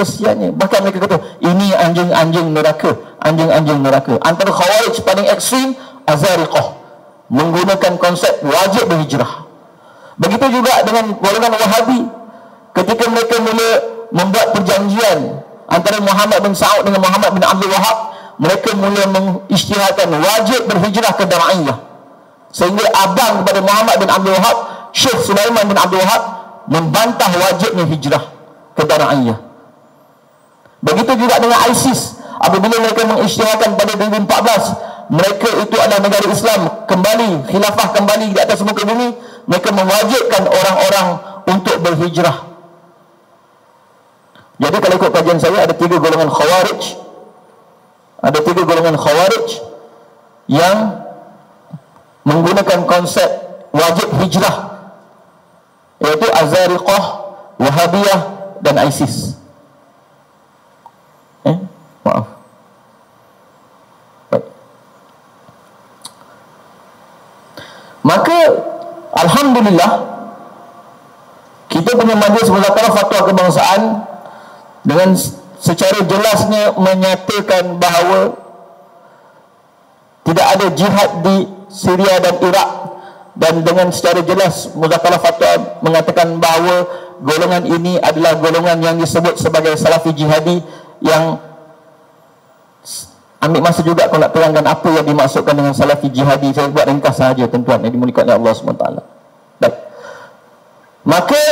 Bahkan mereka kata ini anjing-anjing neraka, anjing-anjing neraka. Antara Khawarij paling ekstrim Az-Zariqah, menggunakan konsep wajib berhijrah. Begitu juga dengan golongan Wahabi. Ketika mereka mula membuat perjanjian antara Muhammad bin Saud dengan Muhammad bin Abdul Wahab, mereka mula mengisytiharkan wajib berhijrah ke Dar'iyah. Sehingga abang kepada Muhammad bin Abdul Wahab, Syekh Sulaiman bin Abdul Wahab, membantah wajibnya hijrah ke Dar'iyah. Begitu juga dengan ISIS. Apabila mereka mengisytiharkan pada 2014 mereka itu adalah negara Islam kembali, khilafah kembali di atas muka bumi, mereka mewajibkan orang-orang untuk berhijrah. Jadi kalau ikut kajian saya, ada 3 golongan Khawarij. Ada 3 golongan Khawarij yang menggunakan konsep wajib hijrah, yaitu Az-Zariqah, Wahabiyah, dan ISIS. Maaf. Baik. Maka alhamdulillah kita punya Majlis Muzakarah Fatwa Kebangsaan dengan secara jelasnya menyatakan bahawa tidak ada jihad di Syria dan Iraq, dan dengan secara jelas Muzakarah Fatwa mengatakan bahawa golongan ini adalah golongan yang disebut sebagai Salafi Jihadi, yang ambil masa juga kalau nak terangkan apa yang dimaksudkan dengan Salafi Jihadi. Saya buat ringkas sahaja tuan-tuan yang dimuliakan oleh Allah SWT. Baik. Maka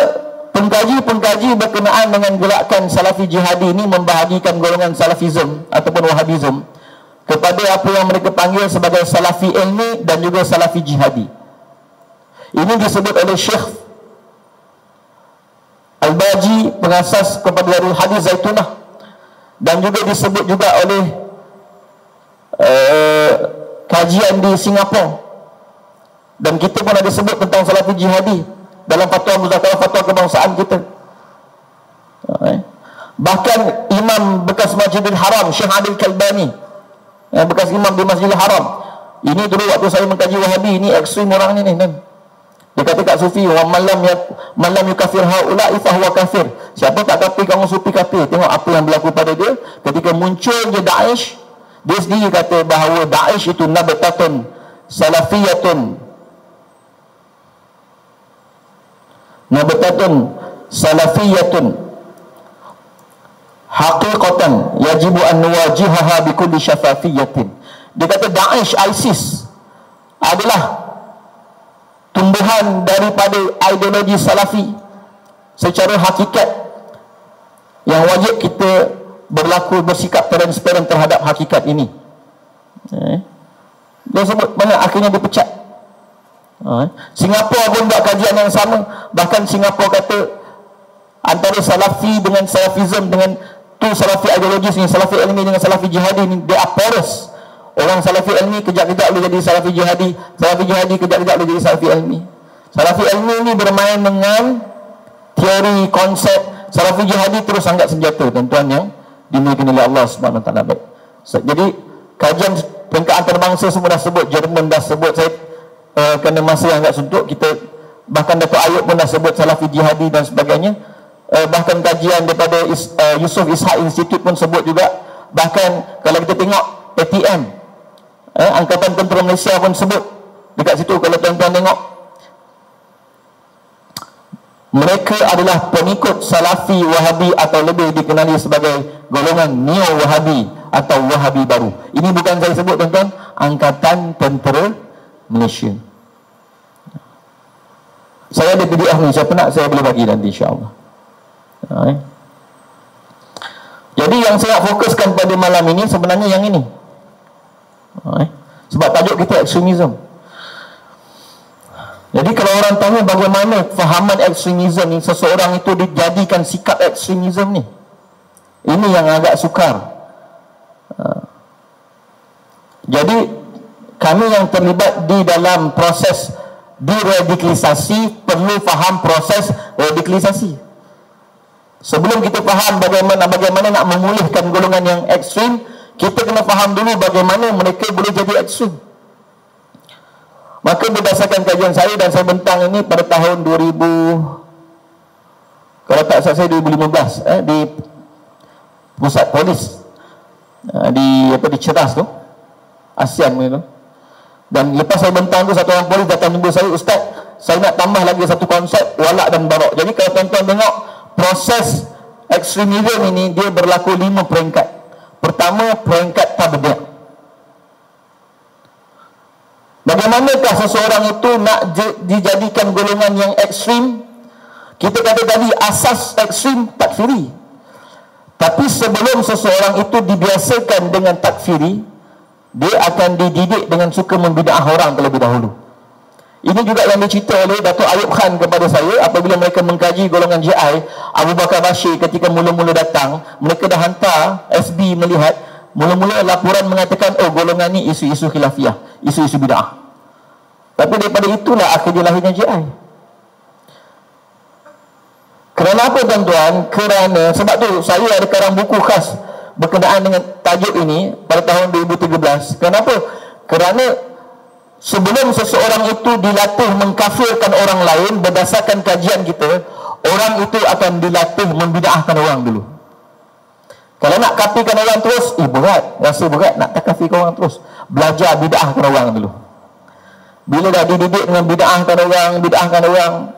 pengkaji-pengkaji berkenaan dengan gerakan Salafi Jihadi ini membahagikan golongan Salafism ataupun Wahabism kepada apa yang mereka panggil sebagai Salafi Ilmi dan juga Salafi Jihadi. Ini disebut oleh Syekh Al-Baji, pengasas kepada Darul Hadis Zaitunah, dan juga disebut juga oleh kajian di Singapura, dan kita pun ada sebut tentang Salafi Jihadi dalam fatwa Muzakarah Fatwa Kebangsaan kita. Bahkan Imam bekas Masjidil Haram, Syekh Adil Kalbani, bekas imam di Masjidil Haram, ini dulu waktu saya mengkaji Wahabi, ini ekstrim orang ini kan. Dia kata kat Sufi, wa malam yukafir haula'i fahuwa kafir. Siapa tak kafir kamu Sufi kafir. Tengok apa yang berlaku pada dia ketika muncul je Daesh. Dia sendiri kata bahawa Daesh itu nabtatun salafiyatun, haqiqatan yajibu an nuwajihaha bikulli syafafiyatin. Dia kata Daesh, ISIS adalah tumbuhan daripada ideologi Salafi secara hakikat, yang wajib kita bersikap transparan terhadap hakikat ini. Dia sebut mana akhirnya dipecat. Singapura pun buat kajian yang sama. Bahkan Singapura kata antara Salafi dengan Salafism, dengan tu Salafi ideologis ni, Salafi ilmi dengan Salafi jihadi ni, they are porous. Orang Salafi ilmi kejap-kejap boleh jadi Salafi jihadi, Salafi jihadi kejap-kejap boleh jadi Salafi ilmi. Salafi ilmi ni bermain dengan teori, konsep. Salafi jihadi terus anggap senjata, tuan-tuan yang dimuliakan oleh Allah Subhanahu Wa Taala. Baik. Jadi kajian peringkat antarabangsa semua dah sebut, Jerman dah sebut. Saya kerana masa yang agak suntuk, kita Bahkan Dato' Ayub pun dah sebut Salafi Jihadi dan sebagainya. Bahkan kajian daripada Yusof Ishak Institute pun sebut juga. Bahkan kalau kita tengok ATM, Angkatan Tentera Malaysia pun sebut dekat situ. Kalau tuan-tuan tengok, mereka adalah pengikut Salafi Wahabi atau lebih dikenali sebagai golongan Neo-Wahabi atau Wahabi baru. Ini bukan saya sebut, tuan-tuan, Angkatan Tentera Malaysia. Saya ada PDF ni, siapa nak saya boleh bagi nanti insya-Allah. Jadi yang saya fokuskan pada malam ini sebenarnya yang ini. Sebab tajuk kita ekstremisme. Jadi kalau orang tanya bagaimana fahaman ekstremisme ni, seseorang itu dijadikan sikap ekstremisme ni, ini yang agak sukar. Jadi kami yang terlibat di dalam proses deradikalisasi perlu faham proses radikalisasi. Sebelum kita faham bagaimana nak memulihkan golongan yang ekstrim, kita kena faham dulu bagaimana mereka boleh jadi ekstrim. Maka berdasarkan kajian saya, dan saya bentang ini pada tahun 2000, kalau tak salah saya 2015, di pusat polis di Ceras tu, ASEAN tu. Dan lepas saya bentang tu, satu orang polis datang jumpa saya, "Ustaz, saya nak tambah lagi satu konsep, walak dan barok." Jadi kalau tuan-tuan tengok proses ekstremisme ini, dia berlaku 5 peringkat. Pertama, peringkat tabdi'. Bagaimanakah seseorang itu nak dijadikan golongan yang ekstrim? Kita kata tadi, asas ekstrim takfiri. Tapi sebelum seseorang itu dibiasakan dengan takfiri, dia akan dididik dengan suka membid'ah orang terlebih dahulu. Ini juga yang dicerita oleh Dato' Ayub Khan kepada saya apabila mereka mengkaji golongan JI. Abu Bakar Bashir ketika mula-mula datang, mereka dah hantar SB melihat. Mula-mula laporan mengatakan, oh, golongan ni isu-isu khilafiyah, isu-isu bid'ah. Tapi daripada itulah akhirnya lahirnya JI. Kenapa tuan-tuan? Kerana sebab tu saya ada karang buku khas berkenaan dengan tajuk ini pada tahun 2013. Kenapa? Kerana sebelum seseorang itu dilatih mengkafirkan orang lain, berdasarkan kajian kita, orang itu akan dilatih membid'ahkan orang dulu. Kalau nak kafirkan orang terus, berat, rasa berat nak kafirkan orang terus. Belajar bid'ahkan orang dulu. Bila dah dididik dengan bid'ahkan orang,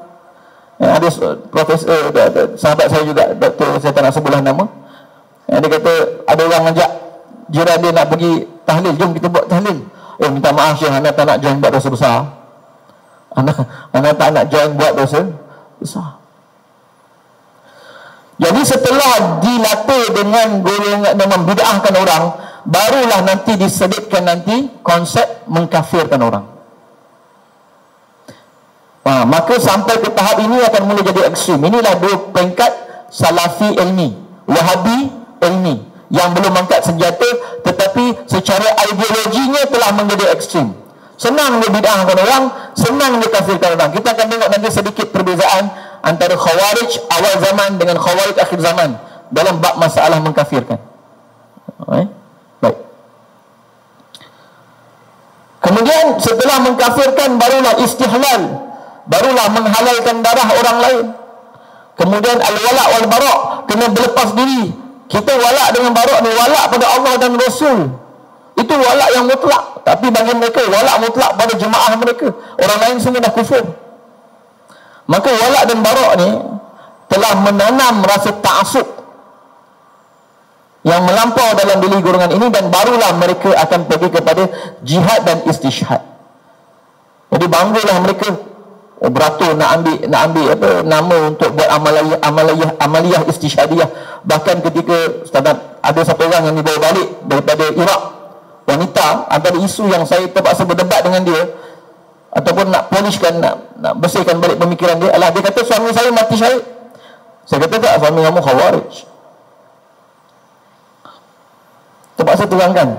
ada profesor, sahabat saya juga, doktor, saya tak nak sebutlah nama, dia kata ada orang ajak jiran dia nak pergi tahlil, jom kita buat tahlil. Minta maaf Syekh, anak tak nak join buat dosa besar. Anak tak nak join buat dosa besar. Jadi setelah dilatih dengan golongan membid'ahkan orang, barulah nanti diselipkan nanti konsep mengkafirkan orang. Maka sampai ke tahap ini akan mula jadi ekstrim. Inilah 2 peringkat Salafi ilmi, Wahabi ilmi, yang belum angkat senjata tetapi secara ideologinya telah menjadi ekstrim. Senang dia bid'ahkan orang, senang dia kafirkan orang. Kita akan tengok nanti sedikit perbezaan antara Khawarij awal zaman dengan Khawarij akhir zaman dalam bab masalah mengkafirkan. Baik. Kemudian setelah mengkafirkan barulah istihlal, barulah menghalalkan darah orang lain. Kemudian al-wala' wal-bara', kena berlepas diri. Kita walak dengan bara' ni walak pada Allah dan Rasul. Itu walak yang mutlak. Tapi bagi mereka walak mutlak pada jemaah mereka. Orang lain semua dah kufur. Maka walak dan bara' ni telah menanam rasa ta'asub yang melampau dalam diri golongan ini, dan barulah mereka akan pergi kepada jihad dan istishhad. Jadi banggalah mereka beratur nak ambil nama untuk buat amaliyah istishhadiyah. Bahkan ketika ada satu orang yang dibawa balik daripada Iraq, wanita, antara isu yang saya terpaksa berdebat dengan dia ataupun nak polishkan, nak bersihkan balik pemikiran dia, dia kata suami saya mati syahid. Saya kata tak, suami kamu Khawarij. Terpaksa terangkan.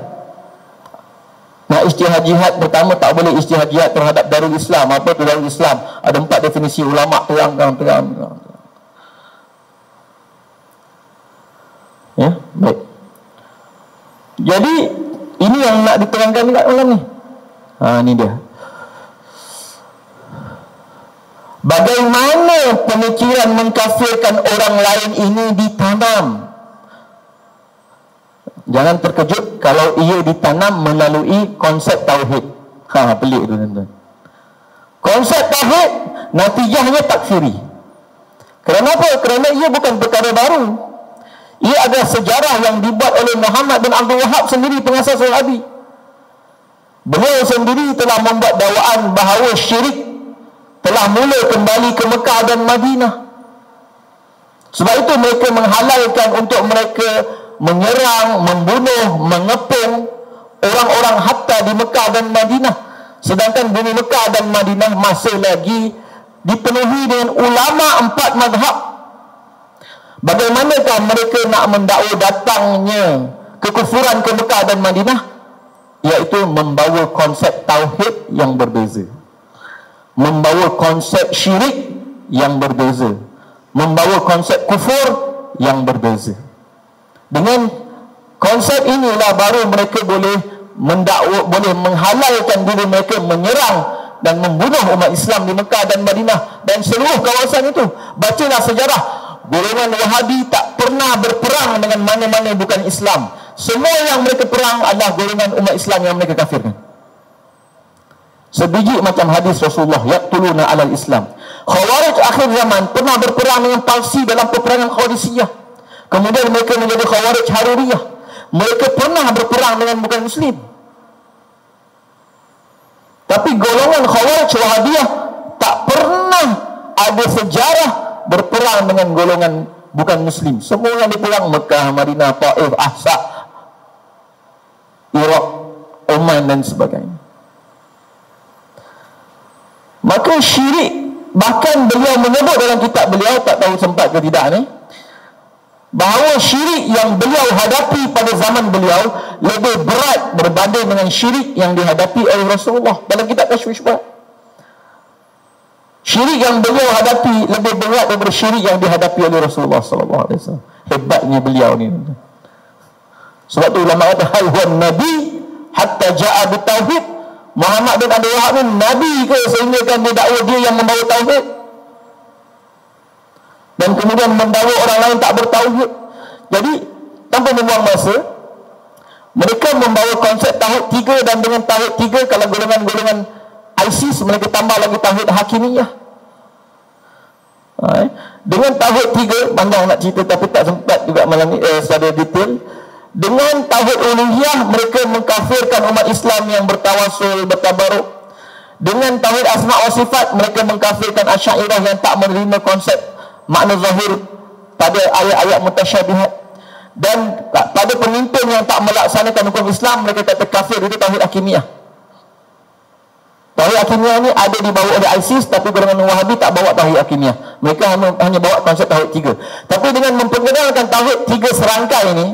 Nak ijtihad jihad, pertama tak boleh ijtihad jihad terhadap Darul Islam. Apa tu Darul Islam? Ada 4 definisi ulama, terang. Ya, baik. Jadi ini yang nak diterangkan dekat malam ni. Ni dia. Bagaimana pemikiran mengkafirkan orang lain ini ditanam? Jangan terkejut kalau ia ditanam melalui konsep tauhid. Pelik tu tuan-tuan. Konsep tauhid natijahnya takfiri. Kerana apa? Kerana ia bukan perkara baru. Ia adalah sejarah yang dibuat oleh Muhammad bin Abdul Wahab sendiri, pengasas Wahabi. Beliau sendiri telah membuat dakwaan bahawa syirik telah mula kembali ke Mekah dan Madinah. Sebab itu mereka menghalalkan untuk mereka menyerang, membunuh, mengepung orang-orang hatta di Mekah dan Madinah. Sedangkan bumi Mekah dan Madinah masih lagi dipenuhi dengan ulama 4 mazhab. Bagaimanakah mereka nak mendakwa datangnya kekufuran ke Mekah dan Madinah? Iaitu membawa konsep tauhid yang berbeza, membawa konsep syirik yang berbeza, membawa konsep kufur yang berbeza. Dengan konsep inilah baru mereka boleh mendakwa, boleh menghalalkan diri mereka menyerang dan membunuh umat Islam di Mekah dan Madinah dan seluruh kawasan itu. Bacalah sejarah, golongan Wahabi tak pernah berperang dengan mana-mana bukan Islam. Semua yang mereka perang adalah golongan umat Islam yang mereka kafirkan. Sebiji macam hadis Rasulullah, yaqtuluna alal Islam. Khawarij akhir zaman pernah berperang dengan Parsi dalam peperangan Qadisiyah. Kemudian mereka menjadi Khawarij Haruriyah. Mereka pernah berperang dengan bukan Muslim. Tapi golongan Khawarij Wahabiyah tak pernah ada sejarah berperang dengan golongan bukan Muslim. Semua yang diperang Mekah, Madinah, Taif, Ahsa, Iraq, Oman dan sebagainya. Maka syirik, bahkan beliau menyebut dalam kitab beliau, tak tahu sempat ke tidak ni, bahawa syirik yang beliau hadapi pada zaman beliau lebih berat berbanding dengan syirik yang dihadapi oleh Rasulullah. Dalam kitab Kashf Syubhat, syirik yang beliau hadapi lebih berat daripada syirik yang dihadapi oleh Rasulullah SAW. Hebatnya beliau ni. Sebab tu ulama kata hal nabi hatta ja'a bitauhid. Muhammad bin Abdul Wahab ni nabi ke sehingga kan dia dakwa dia yang membawa tauhid, dan kemudian membawa orang lain tak bertauhid. Jadi tanpa membuang masa, mereka membawa konsep tauhid 3, dan dengan tauhid 3, kalau golongan-golongan ISIS mereka tambah lagi tauhid hakimiyah. Dengan tauhid 3 panjang nak cerita tapi tak sempat juga malam ni secara detail. Dengan tauhid uluhiyah mereka mengkafirkan umat Islam yang bertawasul, bertabaruk. Dengan tauhid asma wa sifat mereka mengkafirkan Asy'ariyah yang tak menerima konsep makna zahir pada ayat-ayat mutasyabihat. Dan pada pemimpin yang tak melaksanakan hukum Islam mereka kata kafir. Itu tauhid hakimiyah. Tauhid hakimiyah ni ada dibawa oleh ISIS, tapi golongan Wahabi tak bawa tauhid hakimiyah. Mereka hanya bawa konsep tauhid 3. Tapi dengan memperkenalkan tauhid 3 serangkai ini,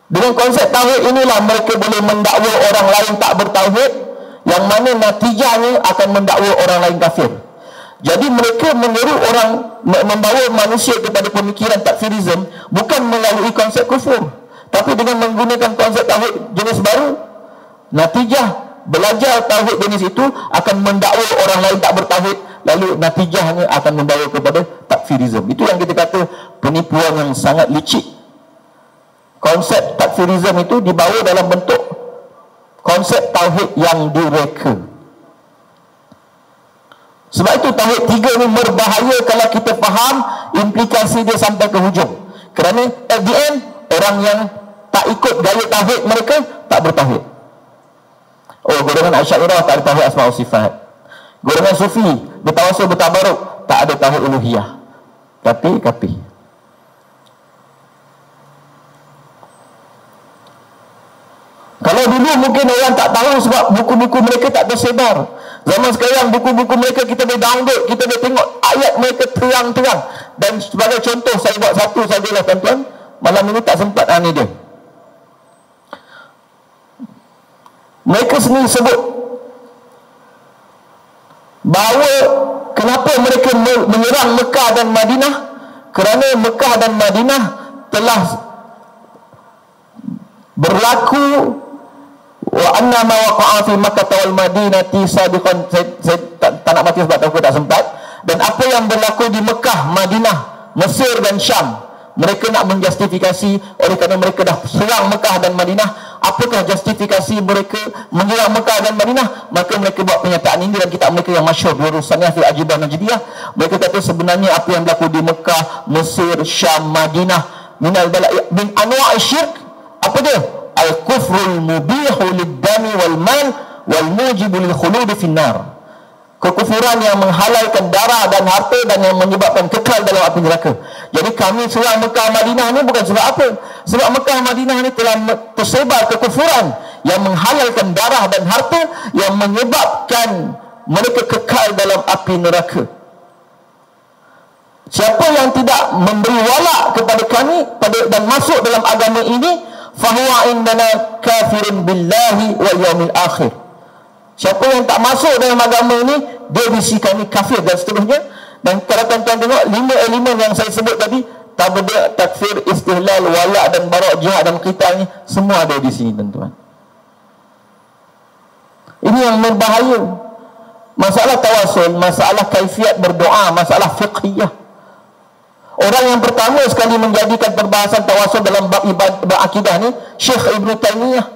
dengan konsep tauhid inilah mereka boleh mendakwa orang lain tak bertauhid, yang mana natijahnya akan mendakwa orang lain kafir. Jadi mereka menyeru orang, membawa manusia kepada pemikiran takfirism bukan melalui konsep kufur, tapi dengan menggunakan konsep tauhid jenis baru. Natijah belajar tauhid jenis itu akan mendakwa orang lain tak bertauhid, lalu natijahnya akan membawa kepada takfirism. Itu yang kita kata penipuan yang sangat licik. Konsep takfirism itu dibawa dalam bentuk konsep tauhid yang direka. Sebab itu tauhid 3 ni berbahaya kalau kita faham implikasi dia sampai ke hujung. Kerana at the end, orang yang tak ikut gaya tauhid mereka tak bertauhid. Oh, golongan Asy'ariyah tak ada tauhid asma wa sifat. Golongan Sufi bertawasul, bertabaruk, tak ada tauhid uluhiyah. Tapi kalau dulu mungkin orang tak tahu sebab buku-buku mereka tak tersebar. Zaman sekarang buku-buku mereka kita boleh download, kita boleh tengok ayat mereka terang-terang. Dan sebagai contoh saya buat satu sajalah tuan-tuan. Malam ini tak sempat ni dia. Mereka sendiri sebut bahawa kenapa mereka menyerang Mekah dan Madinah, kerana Mekah dan Madinah telah berlaku wa anna ma waqa'a fi Makkah wal Madinati sabiqan. Saya tak nak baca sebab aku tak sempat. Dan apa yang berlaku di Mekah, Madinah, Mesir dan Syam, mereka nak menjustifikasi oleh kerana mereka dah serang Mekah dan Madinah. Apakah justifikasi mereka menyerang Mekah dan Madinah? Maka mereka buat pernyataan ini dalam kitab mereka yang masyhur, Durusannya fil Ajibah Najdiyah. Mereka kata sebenarnya apa yang berlaku di Mekah, Mesir, Syam, Madinah min anwa' syirk, apa dia? Al-kufrul mubihu lid-dami wal mal wal mujibu lil khulud fin nar. Kekufuran yang menghalalkan darah dan harta dan yang menyebabkan kekal dalam api neraka. Jadi kami serang Mekah Madinah ni bukan sebab apa? Sebab Mekah Madinah ni telah tersebar kekufuran yang menghalalkan darah dan harta yang menyebabkan mereka kekal dalam api neraka. Siapa yang tidak memberi wala kepada kami dan masuk dalam agama ini, fahuwa indana kafirun billahi wal yaumil akhir. Siapa yang tak masuk dalam agama ini, dia di sisi kami kafir dan seterusnya. Dan kalau tuan-tuan tengok 5 elemen yang saya sebut tadi, tabdi', takfir, istihlal, wala' dan bara', jihad dan qital ni, semua ada di sini tuan-tuan. Ini yang berbahaya. Masalah tawasul, masalah kaifiat berdoa, masalah fiqhiyah. Orang yang pertama sekali menjadikan perbahasan tawasul dalam bab ibadah akidah ni, Syekh Ibn Taymiyah.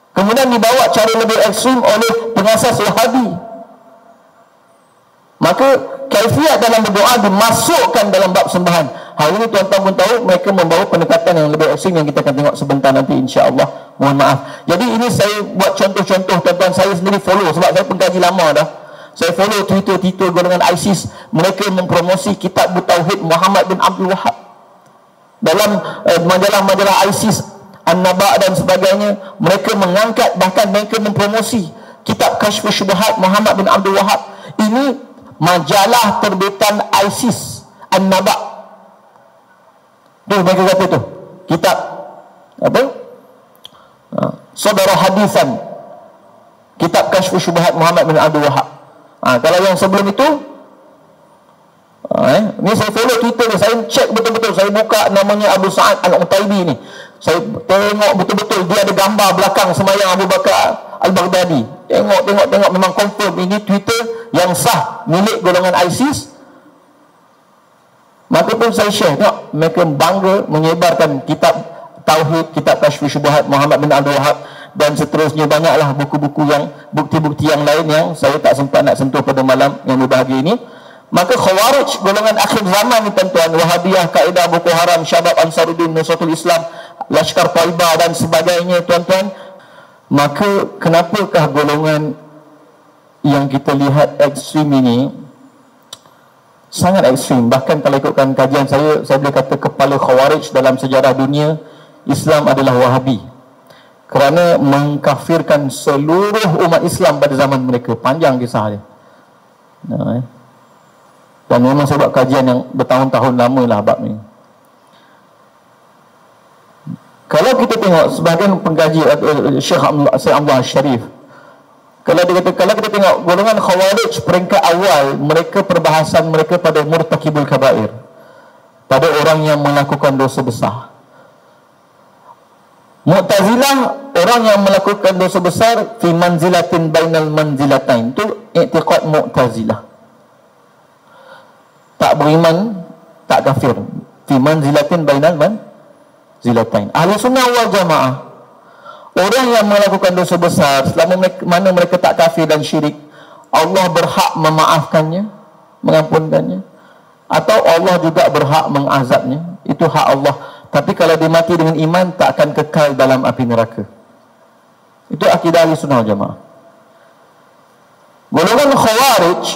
Kemudian dibawa cara lebih ekstrim oleh pengasas Wahabi. Maka kaifiat dalam berdoa dimasukkan dalam bab sembahan. Hari ini tuan-tuan pun tahu mereka membawa pendekatan yang lebih ekstrim yang kita akan tengok sebentar nanti, insya-Allah. Mohon maaf. Jadi ini saya buat contoh-contoh tuan-tuan, saya sendiri follow sebab saya pengkaji lama dah. Saya follow Twitter golongan ISIS. Mereka mempromosi kitab Tauhid Muhammad bin Abdul Wahab dalam majalah-majalah ISIS, An-Naba dan sebagainya. Mereka mengangkat, bahkan mereka mempromosi kitab Kashfus Syubhat Muhammad bin Abdul Wahab. Ini majalah terbitan ISIS, An-Naba. Tu mereka kata tu kitab apa? Saudara Hadisan, kitab Kashfus Syubhat Muhammad bin Abdul Wahab. Kalau yang sebelum itu, ni saya follow Twitter ni, saya cek betul-betul, saya buka namanya Abu Sa'ad Al-Utaibi ni, saya tengok betul-betul dia ada gambar belakang semayang Abu Bakar Al-Baghdadi. Tengok memang confirm ini Twitter yang sah milik golongan ISIS. Maka pun saya share, tengok mereka bangga menyebarkan kitab Tauhid, kitab Kashfus Syubhat Muhammad bin Abdul Wahab dan seterusnya. Banyaklah buku-buku yang bukti-bukti yang lain yang saya tak sempat nak sentuh pada malam yang berbahagia ini. Maka Khawarij, golongan akhir zaman ni tuan-tuan, Wahabiyah, Kaedah, Boko Haram, Syabab Ansaruddin, Nusratul Islam, Lashkar Taiba dan sebagainya tuan-tuan. Maka kenapakah golongan yang kita lihat ekstrim ini sangat ekstrim? Bahkan kalau ikutkan kajian saya boleh kata kepala Khawarij dalam sejarah dunia Islam adalah Wahabi, kerana mengkafirkan seluruh umat Islam pada zaman mereka. Panjang kisah dia. Dan memang saya buat kajian yang bertahun-tahun lama lah bab ni. Kalau kita tengok sebahagian pengkaji Syekh Abdullah Syarif, kalau kita tengok golongan Khawarij peringkat awal, mereka perbahasan mereka pada murtakibul kabair, pada orang yang melakukan dosa besar. Mu'tazilah, orang yang melakukan dosa besar fi manzilatin bainal manzilatain, itu i'tiqad Mu'tazilah. Tak beriman, tak kafir, fi manzilatin bainal manzilatain. Ahli sunnah wal jamaah, orang yang melakukan dosa besar selama mana mereka tak kafir dan syirik, Allah berhak memaafkannya, mengampunkannya, atau Allah juga berhak mengazabnya. Itu hak Allah. Tapi kalau dia mati dengan iman, tak akan kekal dalam api neraka. Itu akidah ahli sunnah jamaah. Golongan Khawarij,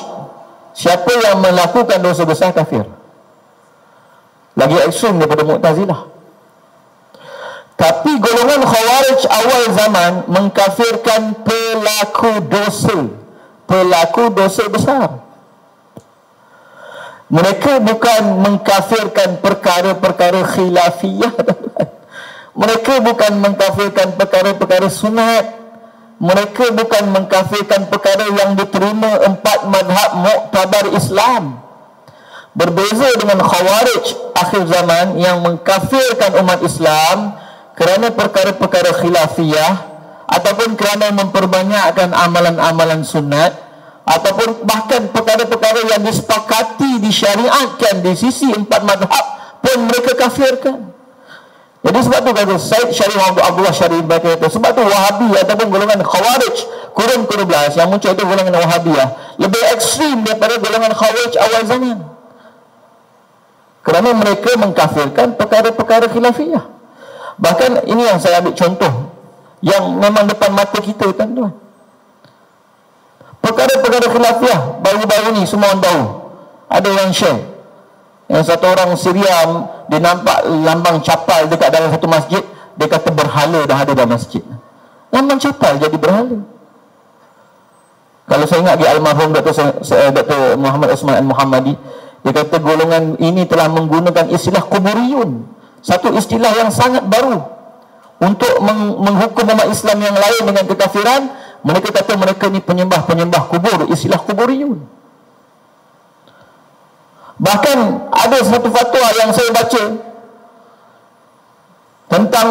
siapa yang melakukan dosa besar kafir, lagi ekstrim daripada Mu'tazilah. Tapi golongan Khawarij awal zaman mengkafirkan pelaku dosa besar. Mereka bukan mengkafirkan perkara-perkara khilafiyah. Mereka bukan mengkafirkan perkara-perkara sunat. Mereka bukan mengkafirkan perkara yang diterima 4 madhab muktabar Islam. Berbeza dengan Khawarij akhir zaman yang mengkafirkan umat Islam kerana perkara-perkara khilafiyah ataupun kerana memperbanyakkan amalan-amalan sunat, ataupun bahkan perkara-perkara yang disepakati, disyariatkan di sisi empat madhab pun mereka kafirkan. Jadi sebab tu kata Syed Syarif Abdullah Syarif kata, sebab tu Wahabi ataupun golongan Khawarij kurun ke-12 yang muncul itu golongan Wahabiyah lebih ekstrim daripada golongan Khawarij awal zaman, kerana mereka mengkafirkan perkara-perkara khilafiyah. Bahkan ini yang saya ambil contoh yang memang depan mata kita, tuan-tuan. Perkara-perkara khilafiyah baru-baru ni semua orang tahu. Ada yang share, yang satu orang Syria, dia nampak lambang capal dekat dalam satu masjid, dia kata berhala dah ada dalam masjid. Lambang capal jadi berhala. Kalau saya ingat di almarhum Dr. Muhammad Osman Al-Muhammadi, dia kata golongan ini telah menggunakan istilah kuburiyun, satu istilah yang sangat baru untuk menghukum umat Islam yang lain dengan kekafiran. Mereka kata mereka ni penyembah-penyembah kubur, istilah kuburiyun. Bahkan ada satu fatwa yang saya baca tentang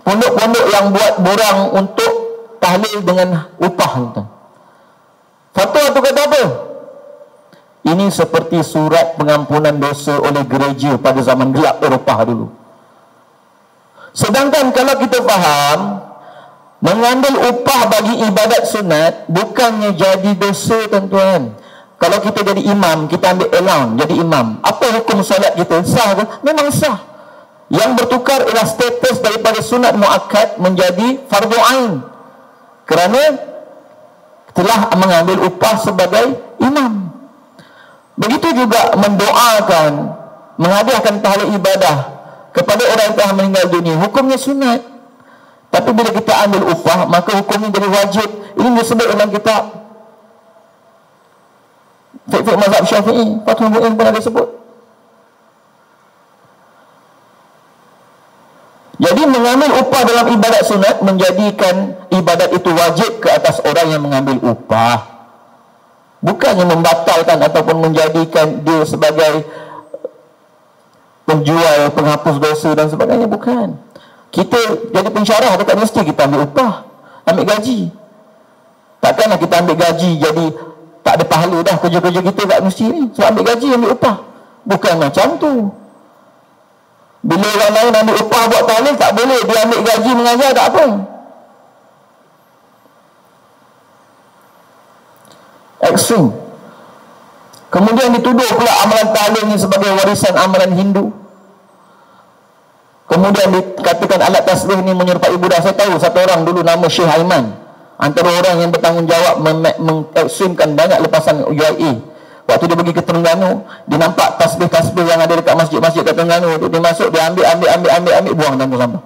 pondok-pondok yang buat borang untuk tahlil dengan upah. Fatwa tu kata apa? Ini seperti surat pengampunan dosa oleh gereja pada zaman gelap Eropah dulu. Sedangkan kalau kita faham, mengambil upah bagi ibadat sunat bukannya jadi dosa, tuan-tuan. Kalau kita jadi imam, kita ambil allowance jadi imam, apa hukum solat kita? Sah ke? Memang sah. Yang bertukar ialah status daripada sunat muakkad menjadi fardu ain, kerana telah mengambil upah sebagai imam. Begitu juga mendoakan, menghadiahkan pahala ibadah kepada orang yang telah meninggal dunia, hukumnya sunat. Tapi bila kita ambil upah, maka hukumnya jadi wajib. Ini disebut dalam kitab Fiqh mazhab Syafi'i, Fathul Mu'in pun ada sebut. Jadi mengambil upah dalam ibadat sunat menjadikan ibadat itu wajib ke atas orang yang mengambil upah, bukannya membatalkan ataupun menjadikan dia sebagai penjual, penghapus dosa dan sebagainya. Bukan. Kita jadi pensyarah dekat mesti kita ambil upah, ambil gaji. Takkanlah kita ambil gaji jadi tak ada pahala dah kerja-kerja kita kat mesti ni. So ambil gaji, ambil upah. Bukan macam tu. Bila orang lain ambil upah buat tahlil, tak boleh. Dia ambil gaji mengajar, tak apa. Ekstrim. Kemudian dituduh pula amalan tahlil ni sebagai warisan amalan Hindu. Kemudian dikatakan alat tasbih ni menyerupai Buddha. Saya tahu satu orang dulu nama Syekh Aiman, antara orang yang bertanggungjawab mengekstrimkan banyak lepasan UIA. Waktu dia pergi ke Terengganu, dia nampak tasbih-tasbih yang ada dekat masjid-masjid kat Terengganu tu, dia masuk, dia ambil, buang dalam sampah.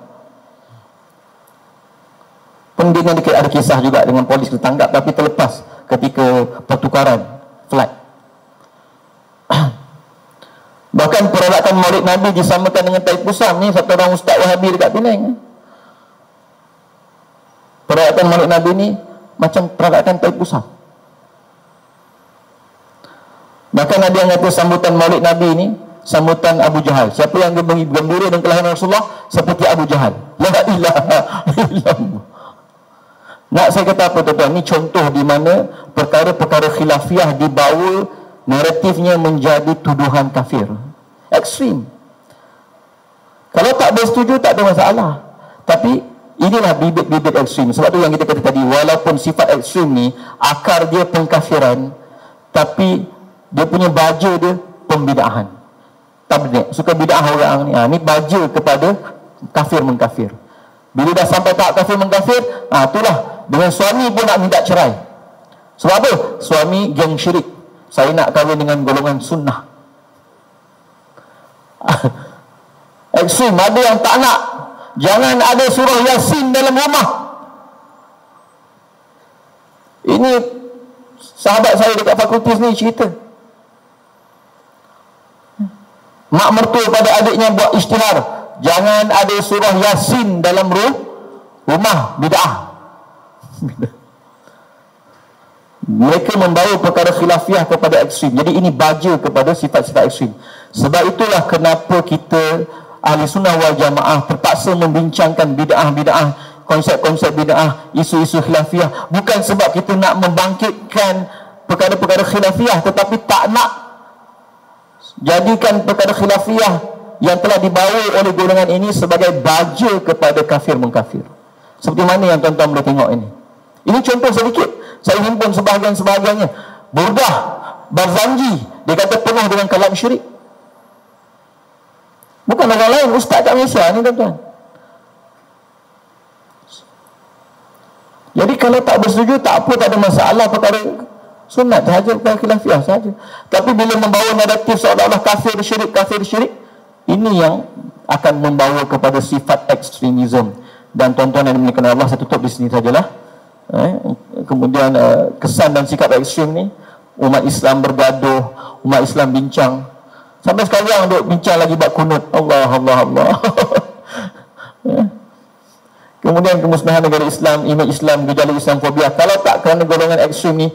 Kemudian ada kisah juga dengan polis ditangkap tapi terlepas ketika pertukaran flight. Bahkan peralatan Maulid Nabi disamakan dengan tai pusam. Ni satu orang ustaz Wahabi dekat Penang. Peralatan Maulid Nabi ni macam peralatan tai pusam. Bahkan ada yang kata sambutan Maulid Nabi ni sambutan Abu Jahal. Siapa yang gembira dengan kelahiran Rasulullah seperti Abu Jahal. La ilaha illallah. Nak saya kata apa, tuan-tuan? Ini contoh di mana perkara-perkara khilafiyah dibawa naratifnya menjadi tuduhan kafir. Ekstrim. Kalau tak bersetuju tak ada masalah. Tapi inilah bibit-bibit ekstrim. Sebab tu yang kita kata tadi, walaupun sifat ekstrim ni akar dia pengkafiran, tapi dia punya baja dia pembidaahan. Tabligh, suka bid'ah orang ni. Ni baja kepada kafir mengkafir. Bila dah sampai tahap kafir mengkafir, itulah dengan suami pun nak minta cerai. Sebab apa? Suami geng syirik. Saya nak kahwin dengan golongan sunnah. Ekstrim. Ada yang tak nak, jangan ada surah Yasin dalam rumah. Ini sahabat saya dekat fakultis ni cerita. Mak mertua pada adiknya buat isytihar, jangan ada surah Yasin dalam rumah, bid'ah. Mereka membawa perkara khilafiyah kepada ekstrim. Jadi ini baja kepada sifat-sifat ekstrim. Sebab itulah kenapa kita Ahli Sunnah wal Jamaah terpaksa membincangkan bid'ah-bid'ah konsep-konsep bid'ah, isu-isu khilafiyah, bukan sebab kita nak membangkitkan perkara-perkara khilafiyah, tetapi tak nak jadikan perkara khilafiyah yang telah dibawa oleh golongan ini sebagai baja kepada kafir mengkafir. Seperti mana yang tuan-tuan boleh tengok ini. Ini contoh sedikit, saya himpun sebahagian-sebahagiannya. Burdah Barzanji, dia kata penuh dengan kalam syirik. Bukan orang lain, ustaz kat Malaysia ni tuan-tuan. Jadi kalau tak bersetuju, tak apa, tak ada masalah, perkara sunat sahaja, perkara khilafiyah sahaja. Tapi bila membawa naratif seolah-olah kafir syirik, ini yang akan membawa kepada sifat ekstremisme. Dan tuan-tuan yang dimuliakan Allah, saya tutup di sini sajalah. Kemudian kesan dan sikap ekstrim ni, umat Islam bergaduh, umat Islam bincang. Sampai sekarang duk bincang lagi bab kunut. Allah. Kemudian kemusnahan negara Islam, imej Islam, gejala Islamfobia. Kalau tak kerana golongan ekstrim ni,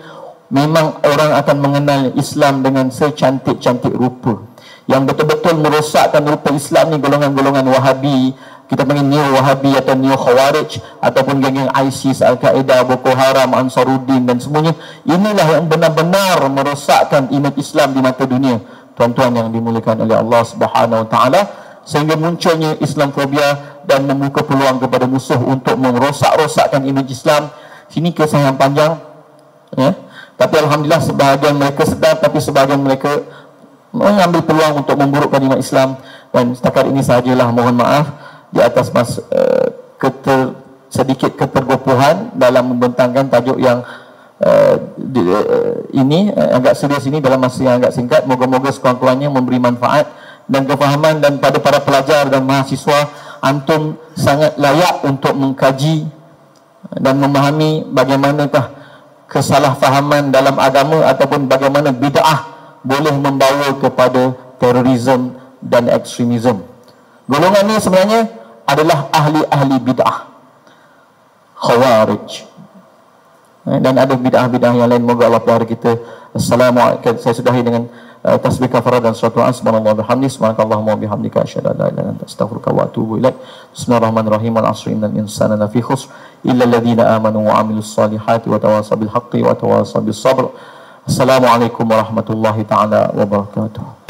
memang orang akan mengenal Islam dengan secantik-cantik rupa. Yang betul-betul merosakkan rupa Islam ni golongan-golongan Wahabi, kita panggil Neo Wahabi atau Neo Khawarij, ataupun geng-geng ISIS, Al-Qaeda, Boko Haram, Ansaruddin dan semuanya. Inilah yang benar-benar merosakkan imej Islam di mata dunia, tuan-tuan yang dimuliakan oleh Allah Subhanahu Wa Taala, sehingga munculnya Islamfobia dan membuka peluang kepada musuh untuk merosak-rosakkan imej Islam. Sini kisah yang panjang, ya. Tapi alhamdulillah sebahagian mereka sedar, tapi sebahagian mereka mengambil peluang untuk memburukkan imej Islam. Dan setakat ini sahajalah, mohon maaf di atas sedikit ketergopohan dalam membentangkan tajuk yang ini agak serius ini dalam masa yang agak singkat. Moga-moga sekurang-kurangnya memberi manfaat dan kefahaman, dan pada para pelajar dan mahasiswa, antum sangat layak untuk mengkaji dan memahami bagaimanakah kesalahfahaman dalam agama ataupun bagaimana bid'ah boleh membawa kepada terorisme dan ekstremisme. Golongan ini sebenarnya adalah ahli-ahli bid'ah, Khawarij, dan ada bid'ah-bid'ah yang lain. Moga Allah pelihara kita. Assalamualaikum. Saya sudahi dengan tasbih kafarah dan salatu ala subhanallah bihamdi, subhanakallahumma bihamdika asyhadu an la ilaha illa anta astaghfiruka wa atubu ilaik. Bismillahirrahmanirrahim. Wal 'asri innal insana lafi khusr illa alladziina aamanu wa 'amilus salihati wa tawassaw bil haqqi wa tawassaw bis sabr. Assalamualaikum warahmatullahi taala wabarakatuh.